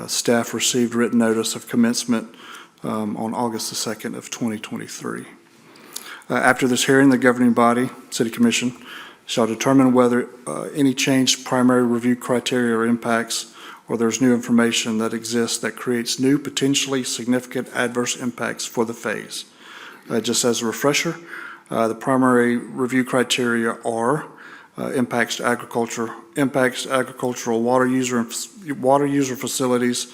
Staff received written notice of commencement on August the 2nd of 2023. After this hearing, the governing body, City Commission, shall determine whether any changed primary review criteria or impacts, or there's new information that exists that creates new potentially significant adverse impacts for the phase. Just as a refresher, the primary review criteria are impacts to agriculture, impacts to agricultural water user facilities,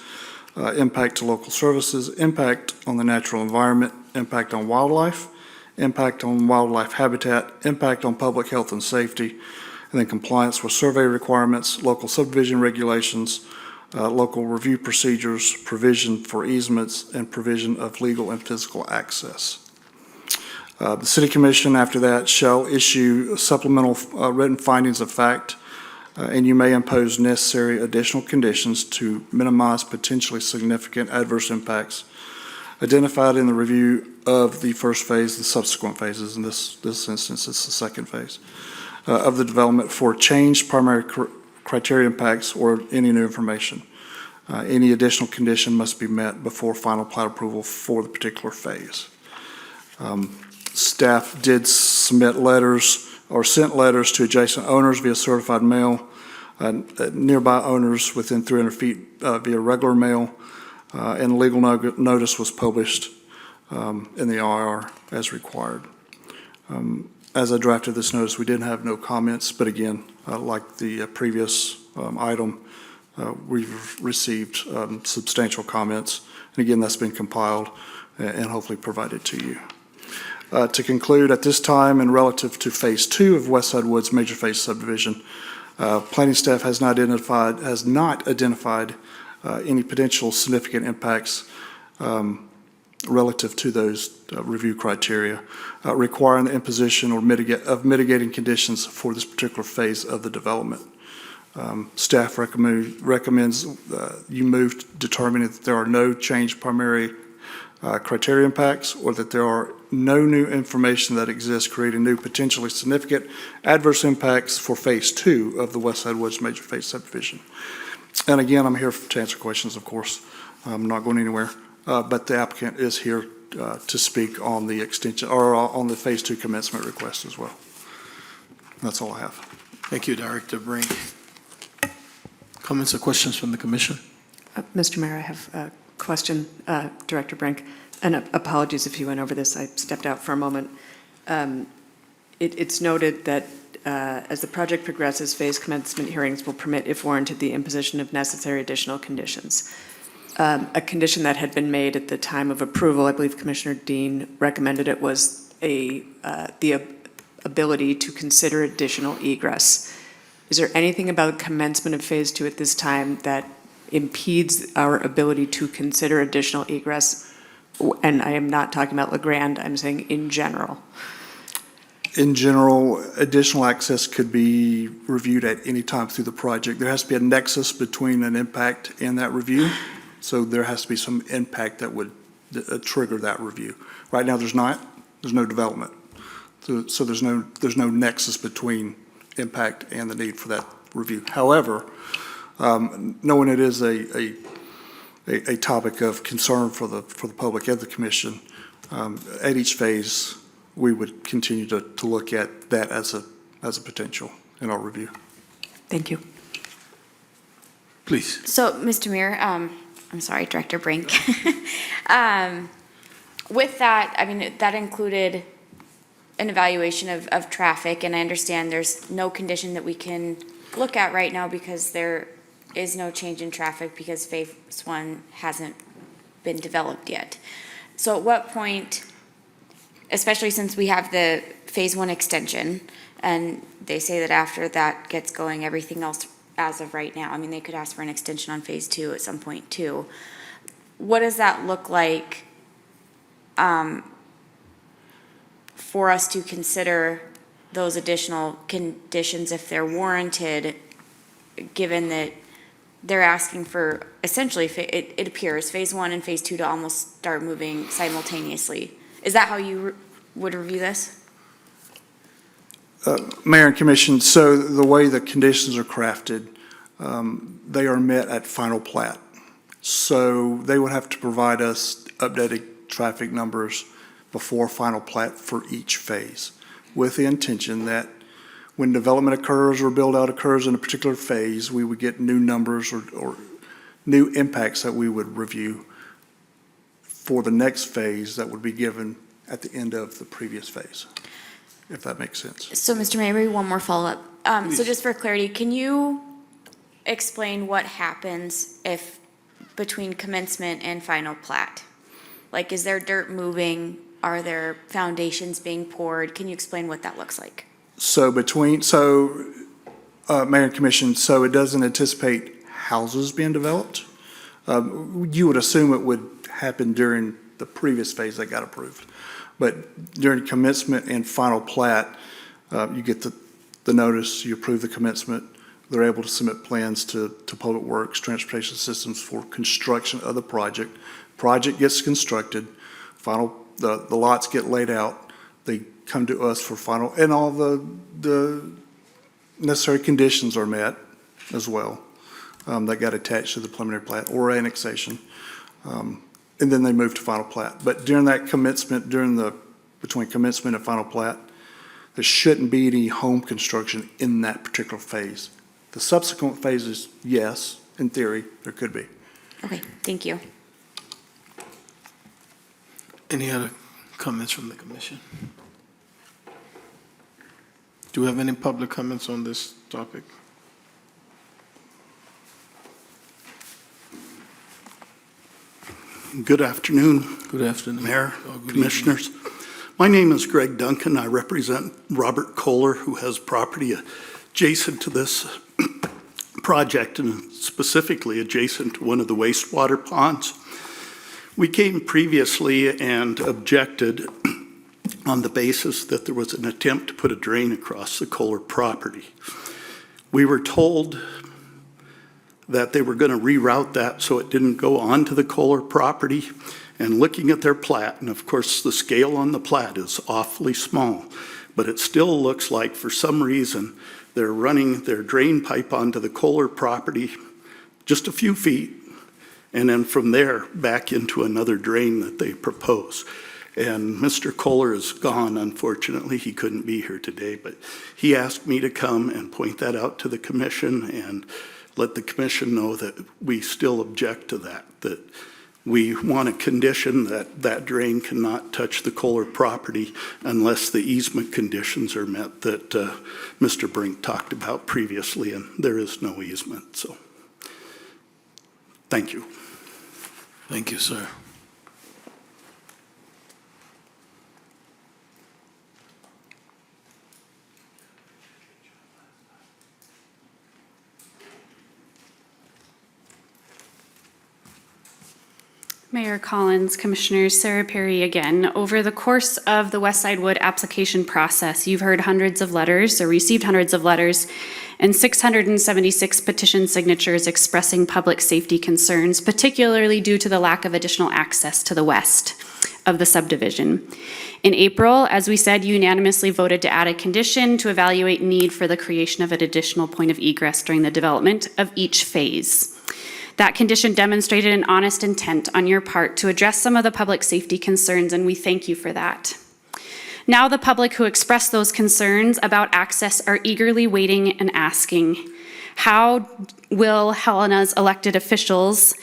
impact to local services, impact on the natural environment, impact on wildlife habitat, impact on public health and safety, and then compliance with survey requirements, local subdivision regulations, local review procedures, provision for easements, and provision of legal and physical access. The City Commission, after that, shall issue supplemental written findings of fact, and you may impose necessary additional conditions to minimize potentially significant adverse impacts identified in the review of the first phase, the subsequent phases. In this instance, it's the second phase of the development for changed primary criteria impacts or any new information. Any additional condition must be met before final plat approval for the particular phase. Staff did submit letters or sent letters to adjacent owners via certified mail, nearby owners within 300 feet via regular mail, and legal notice was published in the IR as required. As I drafted this notice, we did have no comments, but again, like the previous item, we've received substantial comments. And again, that's been compiled and hopefully provided to you. To conclude, at this time and relative to Phase 2 of West Side Woods Major Phase subdivision, planning staff has not identified any potential significant impacts relative to those review criteria requiring the imposition or mitigating conditions for this particular phase of the development. Staff recommends you move determining that there are no changed primary criteria impacts or that there are no new information that exists creating new potentially significant adverse impacts for Phase 2 of the West Side Woods Major Phase subdivision. And again, I'm here to answer questions, of course. I'm not going anywhere, but the applicant is here to speak on the extension or on the Phase 2 commencement request as well. That's all I have. Thank you, Director Brink. Comments or questions from the Commission? Mr. Mayor, I have a question, Director Brink, and apologies if you went over this. I stepped out for a moment. It's noted that as the project progresses, phase commencement hearings will permit, if warranted, the imposition of necessary additional conditions. A condition that had been made at the time of approval, I believe Commissioner Dean recommended it, was the ability to consider additional egress. Is there anything about commencement of Phase 2 at this time that impedes our ability to consider additional egress? And I am not talking about LeGrand, I'm saying in general. In general, additional access could be reviewed at any time through the project. There has to be a nexus between an impact and that review. So there has to be some impact that would trigger that review. Right now, there's not. There's no development. So there's no nexus between impact and the need for that review. However, knowing it is a topic of concern for the public and the commission, at each phase, we would continue to look at that as a potential in our review. Thank you. Please. So, Mr. Mayor, I'm sorry, Director Brink. With that, I mean, that included an evaluation of traffic, and I understand there's no condition that we can look at right now because there is no change in traffic because phase one hasn't been developed yet. So at what point, especially since we have the phase one extension, and they say that after that gets going, everything else as of right now, I mean, they could ask for an extension on phase two at some point too. What does that look like for us to consider those additional conditions if they're warranted, given that they're asking for essentially, it appears, phase one and phase two to almost start moving simultaneously. Is that how you would review this? Mayor and Commission, so the way the conditions are crafted, they are met at final plat. So they would have to provide us updated traffic numbers before final plat for each phase, with the intention that when development occurs or build-out occurs in a particular phase, we would get new numbers or new impacts that we would review for the next phase that would be given at the end of the previous phase, if that makes sense. So, Mr. Mayor, maybe one more follow-up. So just for clarity, can you explain what happens if between commencement and final plat? Like, is there dirt moving? Are there foundations being poured? Can you explain what that looks like? So Mayor and Commission, so it doesn't anticipate houses being developed. You would assume it would happen during the previous phase that got approved. But during commencement and final plat, you get the notice, you approve the commencement, they're able to submit plans to Public Works, Transportation Systems for construction of the project. Project gets constructed, the lots get laid out, they come to us for final, and all the necessary conditions are met as well, that got attached to the preliminary plat or annexation. And then they move to final plat. But during that commencement, between commencement and final plat, there shouldn't be any home construction in that particular phase. The subsequent phases, yes, in theory, there could be. Okay, thank you. Any other comments from the commission? Do we have any public comments on this topic? Good afternoon. Good afternoon. Mayor, Good Commissioners. My name is Greg Duncan. I represent Robert Kohler, who has property adjacent to this project and specifically adjacent to one of the wastewater ponds. We came previously and objected on the basis that there was an attempt to put a drain across the Kohler property. We were told that they were going to reroute that so it didn't go onto the Kohler property. And looking at their plat, and of course the scale on the plat is awfully small, but it still looks like for some reason they're running their drain pipe onto the Kohler property just a few feet, and then from there back into another drain that they propose. And Mr. Kohler is gone, unfortunately. He couldn't be here today, but he asked me to come and point that out to the commission and let the commission know that we still object to that we want a condition that that drain cannot touch the Kohler property unless the easement conditions are met that Mr. Brink talked about previously, and there is no easement, so thank you. Thank you, sir. Mayor Collins, Commissioners, Sarah Perry again. Over the course of the Westside Wood application process, you've heard hundreds of letters or received hundreds of letters and 676 petition signatures expressing public safety concerns, particularly due to the lack of additional access to the west of the subdivision. In April, as we said, you unanimously voted to add a condition to evaluate need for the creation of an additional point of egress during the development of each phase. That condition demonstrated an honest intent on your part to address some of the public safety concerns, and we thank you for that. Now the public who expressed those concerns about access are eagerly waiting and asking, how will Helena's elected officials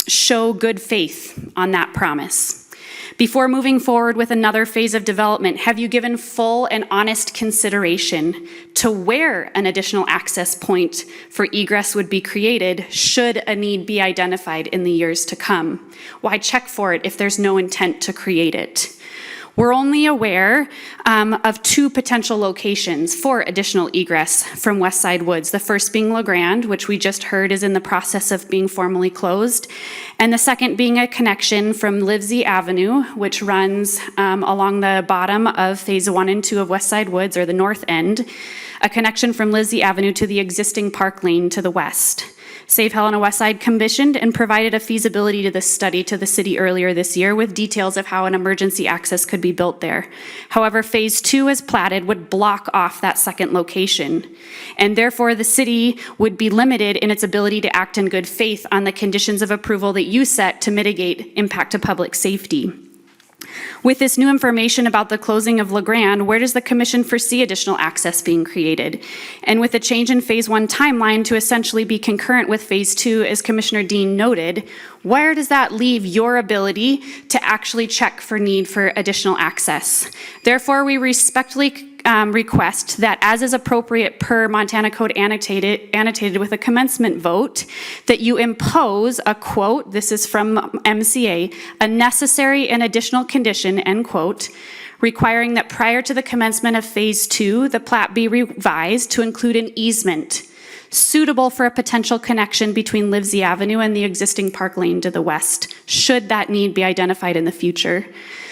show good faith on that promise? Before moving forward with another phase of development, have you given full and honest consideration to where an additional access point for egress would be created should a need be identified in the years to come? Why check for it if there's no intent to create it? We're only aware of two potential locations for additional egress from Westside Woods. The first being LeGrand, which we just heard is in the process of being formally closed. And the second being a connection from Livesey Avenue, which runs along the bottom of Phase 1 and 2 of Westside Woods, or the north end, a connection from Livesey Avenue to the existing Park Lane to the west. Save Helena Westside commissioned and provided a feasibility to this study to the city earlier this year with details of how an emergency access could be built there. However, Phase 2 as platted would block off that second location, and therefore the city would be limited in its ability to act in good faith on the conditions of approval that you set to mitigate impact to public safety. With this new information about the closing of LeGrand, where does the commission foresee additional access being created? And with the change in Phase 1 timeline to essentially be concurrent with Phase 2, as Commissioner Dean noted, where does that leave your ability to actually check for need for additional access? Therefore, we respectfully request that, as is appropriate per Montana Code annotated with a commencement vote, that you impose a quote, this is from MCA, a necessary and additional condition, end quote, requiring that prior to the commencement of Phase 2, the plat be revised to include an easement suitable for a potential connection between Livesey Avenue and the existing Park Lane to the west, should that need be identified in the future.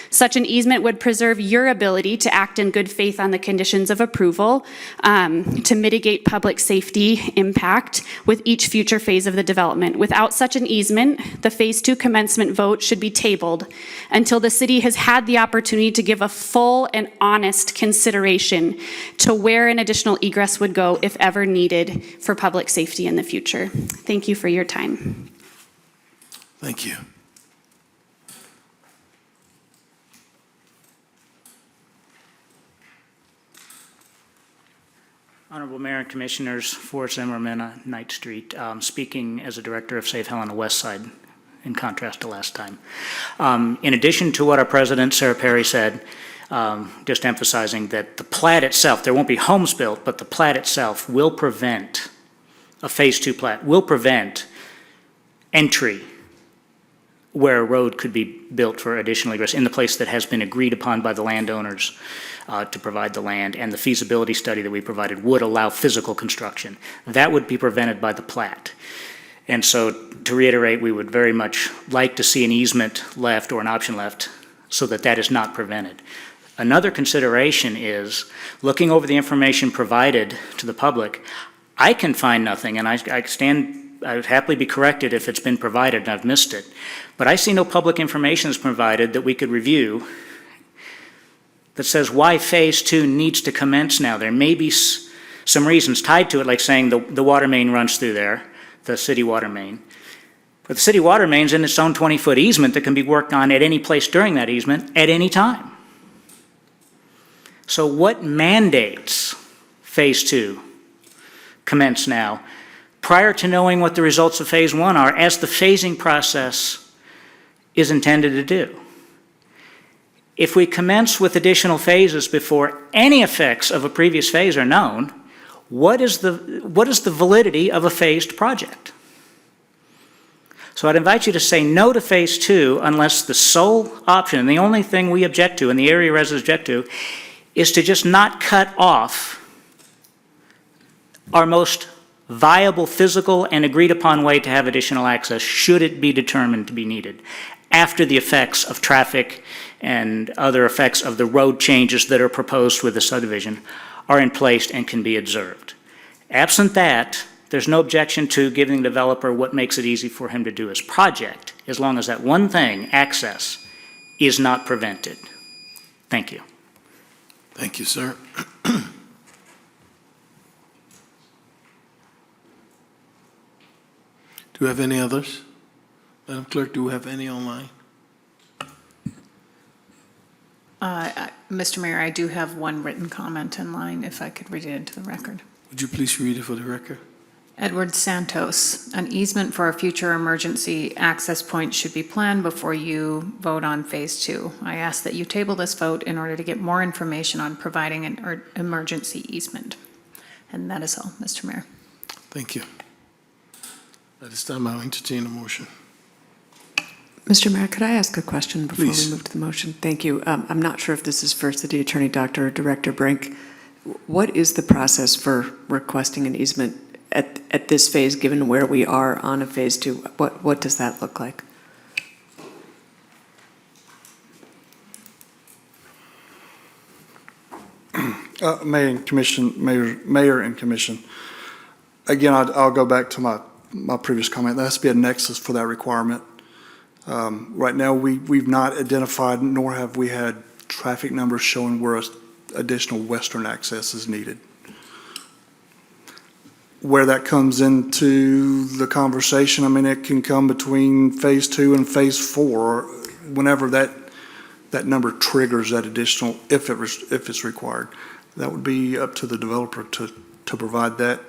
Such an easement would preserve your ability to act in good faith on the conditions of approval to mitigate public safety impact with each future phase of the development. Without such an easement, the Phase 2 commencement vote should be tabled until the city has had the opportunity to give a full and honest consideration to where an additional egress would go if ever needed for public safety in the future. Thank you for your time. Thank you. Honorable Mayor and Commissioners, Forrest Zimmerman on Knight Street, speaking as a director of Save Helena Westside, in contrast to last time. In addition to what our president, Sarah Perry, said, just emphasizing that the plat itself, there won't be homes built, but the plat itself will prevent, a Phase 2 plat, will prevent entry where a road could be built for additional egress in the place that has been agreed upon by the landowners to provide the land, and the feasibility study that we provided would allow physical construction. That would be prevented by the plat. And so, to reiterate, we would very much like to see an easement left or an option left so that that is not prevented. Another consideration is, looking over the information provided to the public, I can find nothing, and I would happily be corrected if it's been provided and I've missed it, but I see no public information is provided that we could review that says why Phase 2 needs to commence now. There may be some reasons tied to it, like saying the water main runs through there, the city water main. But the city water main's in its own 20-foot easement that can be worked on at any place during that easement at any time. So what mandates Phase 2 commence now, prior to knowing what the results of Phase 1 are, as the phasing process is intended to do? If we commence with additional phases before any effects of a previous phase are known, what is the validity of a phased project? So I'd invite you to say no to Phase 2 unless the sole option, and the only thing we object to and the area residents object to, is to just not cut off our most viable physical and agreed upon way to have additional access should it be determined to be needed, after the effects of traffic and other effects of the road changes that are proposed with the subdivision are in place and can be observed. Absent that, there's no objection to giving the developer what makes it easy for him to do his project, as long as that one thing, access, is not prevented. Thank you. Thank you, sir. Do we have any others? Madam Clerk, do we have any online? Mr. Mayor, I do have one written comment in line, if I could read it into the record. Would you please read it for the record? Edward Santos, an easement for a future emergency access point should be planned before you vote on Phase 2. I ask that you table this vote in order to get more information on providing an emergency easement. And that is all, Mr. Mayor. Thank you. At this time, I'll entertain a motion. Mr. Mayor, could I ask a question before Please. we move to the motion? Thank you. I'm not sure if this is for City Attorney Dr. or Director Brink. What is the process for requesting an easement at this phase, given where we are on a Phase 2? What does that look like? Mayor and Commission, again, I'll go back to my previous comment. There has to be a nexus for that requirement. Right now, we've not identified, nor have we had traffic numbers showing where additional western access is needed. Where that comes into the conversation, I mean, it can come between Phase 2 and Phase 4, whenever that number triggers that additional, if it's required. That would be up to the developer to provide that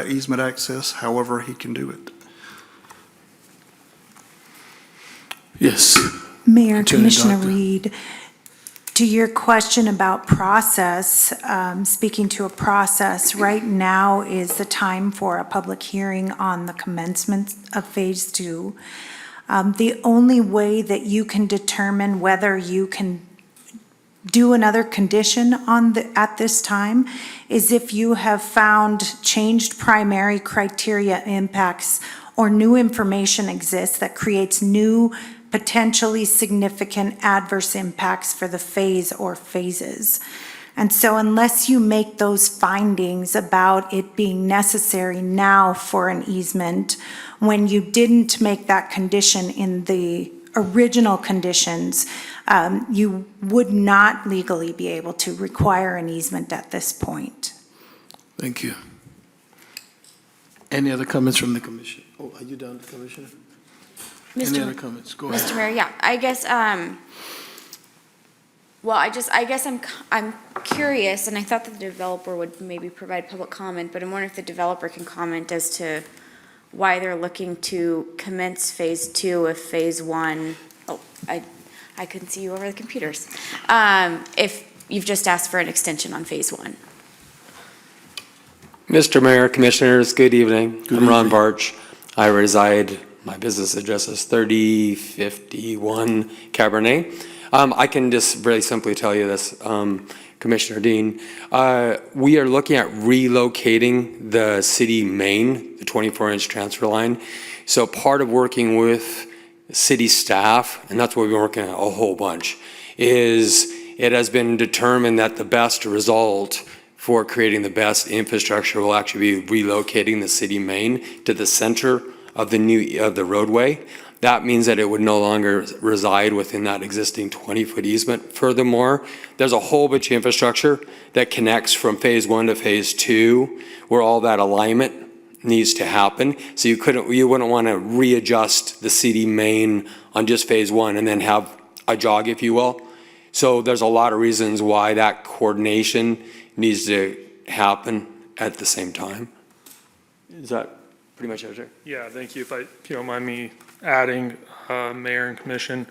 easement access, however he can do it. Yes. Mayor, Attorney Commissioner Doctor. Reed, to your question about process, speaking to a process, right now is the time for a public hearing on the commencement of Phase 2. The only way that you can determine whether you can do another condition at this time is if you have found changed primary criteria impacts or new information exists that creates new potentially significant adverse impacts for the phase or phases. And so unless you make those findings about it being necessary now for an easement, when you didn't make that condition in the original conditions, you would not legally be able to require an easement at this point. Thank you. Any other comments from the commission? Oh, are you done, Commissioner? Any other comments? Go ahead. Mr. Mayor, yeah, I guess, well, I guess I'm curious, and I thought that the developer would maybe provide public comment, but I'm wondering if the developer can comment as to why they're looking to commence Phase 2 if Phase 1, I couldn't see you over the computers, if you've just asked for an extension on Phase 1. Mr. Mayor, Commissioners, good evening. I'm Ron Barch. I reside, my business address is 3051 Cabernet. I can just really simply tell you this, Commissioner Dean. We are looking at relocating the city main, the 24-inch transfer line. So part of working with city staff, and that's what we've been working on a whole bunch, is it has been determined that the best result for creating the best infrastructure will actually be relocating the city main to the center of the roadway. That means that it would no longer reside within that existing 20-foot easement. Furthermore, there's a whole bunch of infrastructure that connects from Phase 1 to Phase 2, where all that alignment needs to happen. So you wouldn't want to readjust the city main on just Phase 1 and then have a jog, if you will. So there's a lot of reasons why that coordination needs to happen at the same time. Is that pretty much it, sir? Yeah, thank you. If you don't mind me adding, Mayor and Commission,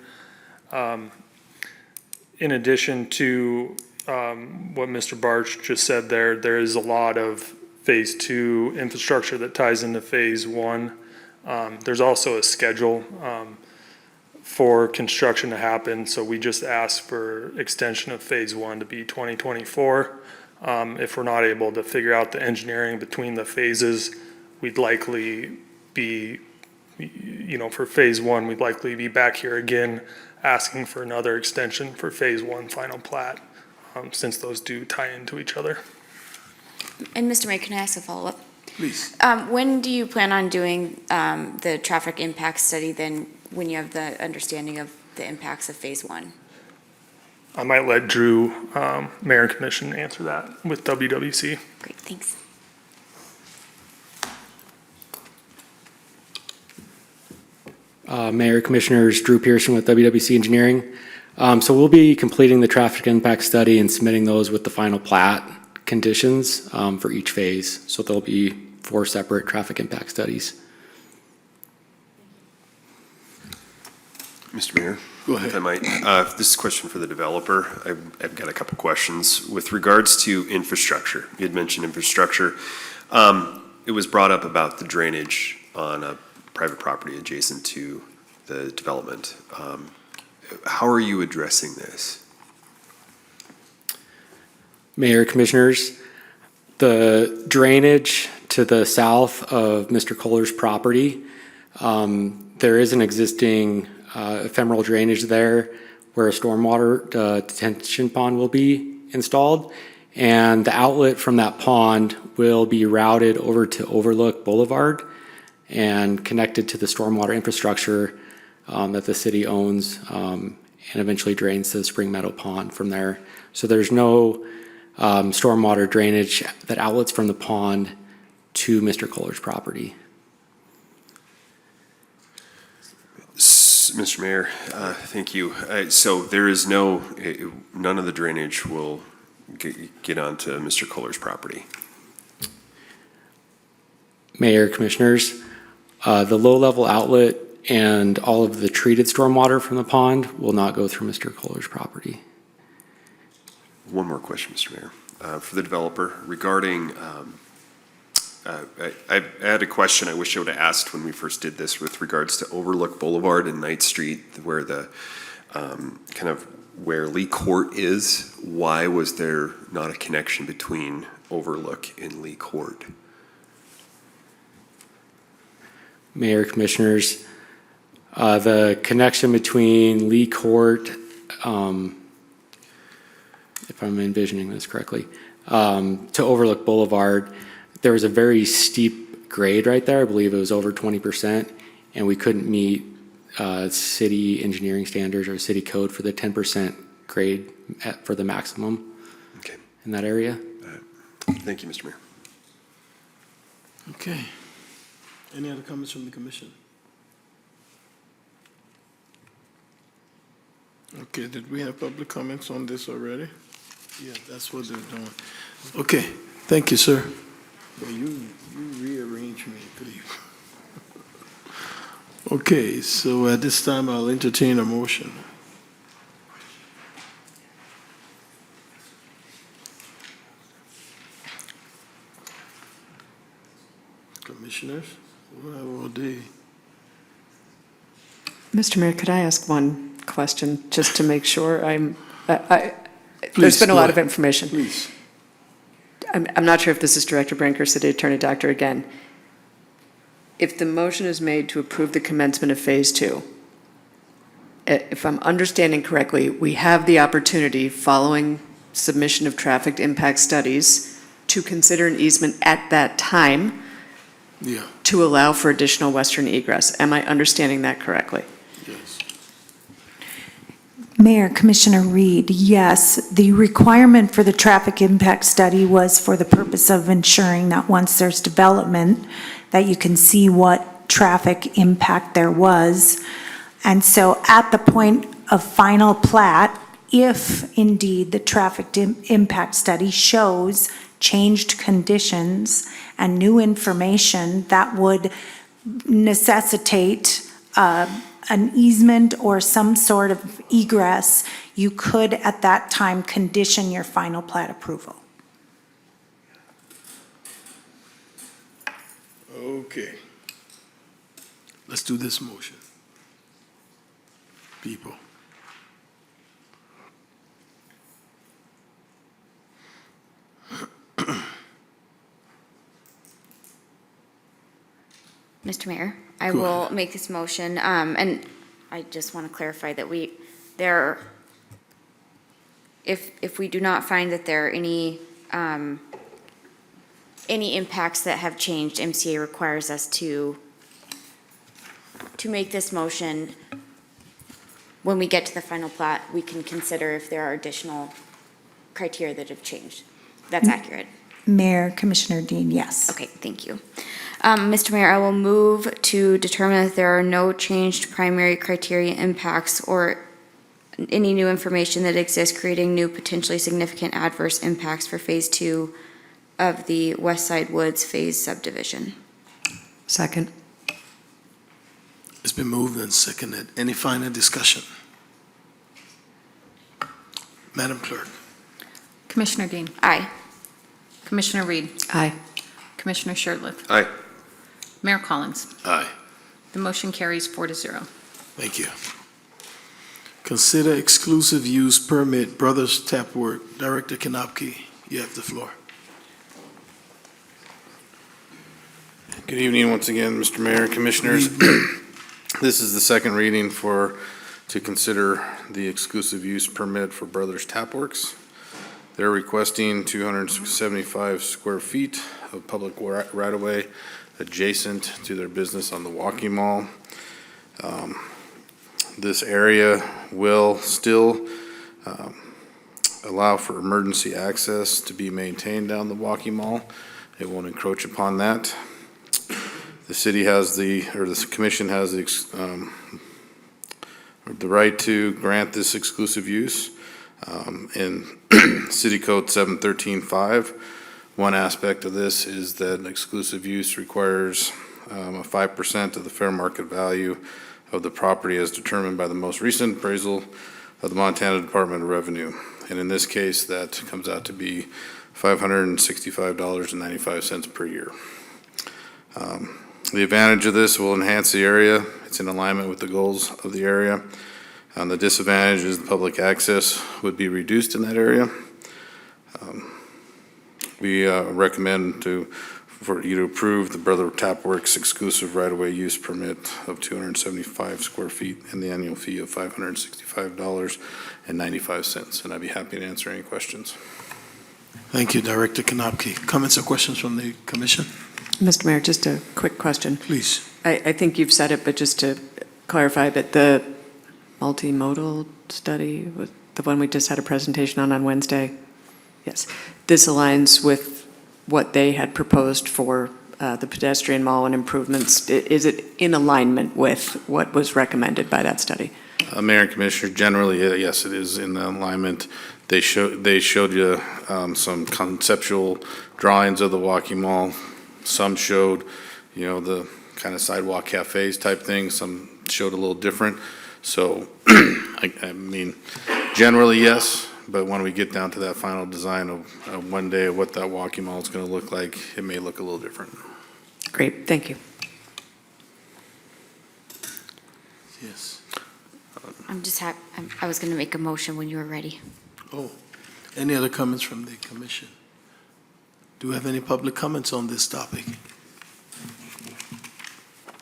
in addition to what Mr. Barch just said there is a lot of Phase 2 infrastructure that ties into Phase 1. There's also a schedule for construction to happen, so we just asked for extension of Phase 1 to be 2024. If we're not able to figure out the engineering between the phases, we'd likely be, for phase one, we'd likely be back here again asking for another extension for phase one final plat, since those do tie into each other. And Mr. Mayor, can I ask a follow-up? Please. When do you plan on doing the traffic impact study then, when you have the understanding of the impacts of phase one? I might let Drew, Mayor and Commission, answer that with WWC. Great, thanks. Mayor, Commissioners, Drew Pearson with WWC Engineering. So we'll be completing the traffic impact study and submitting those with the final plat conditions for each phase. So there'll be 4 separate traffic impact studies. Mr. Mayor? Go ahead. If I might, this is a question for the developer. I've got a couple questions. With regards to infrastructure, you had mentioned infrastructure. It was brought up about the drainage on a private property adjacent to the development. How are you addressing this? Mayor, Commissioners, the drainage to the south of Mr. Kohler's property, there is an existing ephemeral drainage there where a stormwater detention pond will be installed. And the outlet from that pond will be routed over to Overlook Boulevard and connected to the stormwater infrastructure that the city owns and eventually drains to the Spring Meadow Pond from there. So there's no stormwater drainage that outlets from the pond to Mr. Kohler's property. Mr. Mayor, thank you. So there is none of the drainage will get onto Mr. Kohler's property? Mayor, Commissioners, the low-level outlet and all of the treated stormwater from the pond will not go through Mr. Kohler's property. One more question, Mr. Mayor. For the developer, regarding, I had a question I wish I would have asked when we first did this with regards to Overlook Boulevard and Ninth Street, where the, where Lee Court is. Why was there not a connection between Overlook and Lee Court? Mayor, Commissioners, the connection between Lee Court, if I'm envisioning this correctly, to Overlook Boulevard, there was a very steep grade right there. I believe it was over 20%, and we couldn't meet city engineering standards or city code for the 10% grade for the maximum in that area. Thank you, Mr. Mayor. Okay. Any other comments from the commission? Okay, did we have public comments on this already? Yeah, that's what they're doing. Okay, thank you, sir. Well, you rearrange me, please. Okay, so at this time, I'll entertain a motion. Commissioners, we'll have all day. Mr. Mayor, could I ask one question, just to make sure there's Please, been a go lot of ahead. information. Please. I'm not sure if this is Director Brink or City Attorney Doctor again. If the motion is made to approve the commencement of Phase 2, if I'm understanding correctly, we have the opportunity, following submission of traffic impact studies, to consider an easement at that time Yeah, to allow for additional western egress. Am I understanding that correctly? yes. Mayor, Commissioner Reed, yes, the requirement for the traffic impact study was for the purpose of ensuring that once there's development, that you can see what traffic impact there was. And so at the point of final plat, if indeed the traffic impact study shows changed conditions and new information that would necessitate an easement or some sort of egress, you could at that time condition your final plat approval. Okay. Let's do this motion. People. Mr. Mayor, I Go will ahead. make this motion, and I just want to clarify that if we do not find that there are any impacts that have changed, MCA requires us to make this motion. When we get to the final plat, we can consider if there are additional criteria that have changed. That's accurate. Mayor, Commissioner Dean, yes. Okay, thank you. Mr. Mayor, I will move to determine that there are no changed primary criteria impacts or any new information that exists creating new potentially significant adverse impacts for Phase 2 of the West Side Woods Phase subdivision. Second. It's been moved and seconded. Any final discussion? Madam Clerk? Commissioner Dean. Aye. Commissioner Reed. Aye. Commissioner Shertliff. Aye. Mayor Collins. Aye. The motion carries 4-0. Thank you. Consider exclusive use permit Brothers Tap Work. Director Kanopke, you have the floor. Good evening once again, Mr. Mayor, Commissioners. This is the second reading to consider the exclusive use permit for Brothers Tap Works. They're requesting 275 square feet of public right-of-way adjacent to their business on the Walking Mall. This area will still allow for emergency access to be maintained down the Walking Mall. It won't encroach upon that. The city has the commission has the right to grant this exclusive use. In City Code 713.5, one aspect of this is that exclusive use requires a 5% of the fair market value of the property as determined by the most recent appraisal of the Montana Department of Revenue. And in this case, that comes out to be $565.95 per year. The advantage of this will enhance the area. It's in alignment with the goals of the area. The disadvantage is the public access would be reduced in that area. We recommend for you to approve the Brother Tap Works exclusive right-of-way use permit of 275 square feet and the annual fee of $565.95. And I'd be happy to answer any questions. Thank you, Director Kanopke. Comments or questions from the commission? Mr. Mayor, just a quick question. Please. I think you've said it, but just to clarify that the multimodal study, the one we just had a presentation on Wednesday, yes, this aligns with what they had proposed for the pedestrian mall and improvements. Is it in alignment with what was recommended by that study? Mayor and Commissioner, generally, yes, it is in alignment. They showed you some conceptual drawings of the Walking Mall. Some showed, the kind of sidewalk cafes type thing. Some showed a little different. So, I mean, generally, yes, but when we get down to that final design of one day of what that Walking Mall is going to look like, it may look a little different. Great, thank you. Yes. I was going to make a motion when you were ready. Oh, any other comments from the commission? Do we have any public comments on this topic?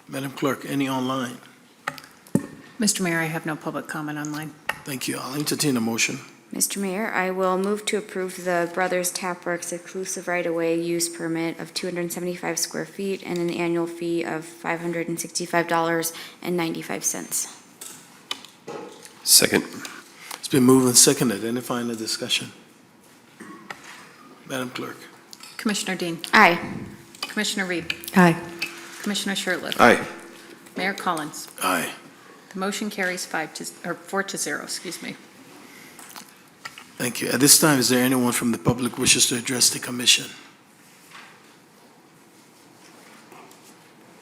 Madam Clerk, any online? Mr. Mayor, I have no public comment online. Thank you. I'll entertain a motion. Mr. Mayor, I will move to approve the Brothers Tap Works exclusive right-of-way use permit of 275 square feet and an annual fee of $565.95. Second. It's been moved and seconded. Any final discussion? Madam Clerk? Commissioner Dean. Aye. Commissioner Reed. Aye. Commissioner Shertliff. Aye. Mayor Collins. Aye. The motion carries 4-0, excuse me. Thank you. At this time, is there anyone from the public wishes to address the commission?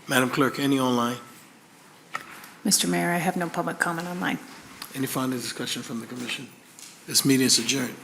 Madam Clerk, any online? Mr. Mayor, I have no public comment online. Any final discussion from the commission? This meeting is adjourned.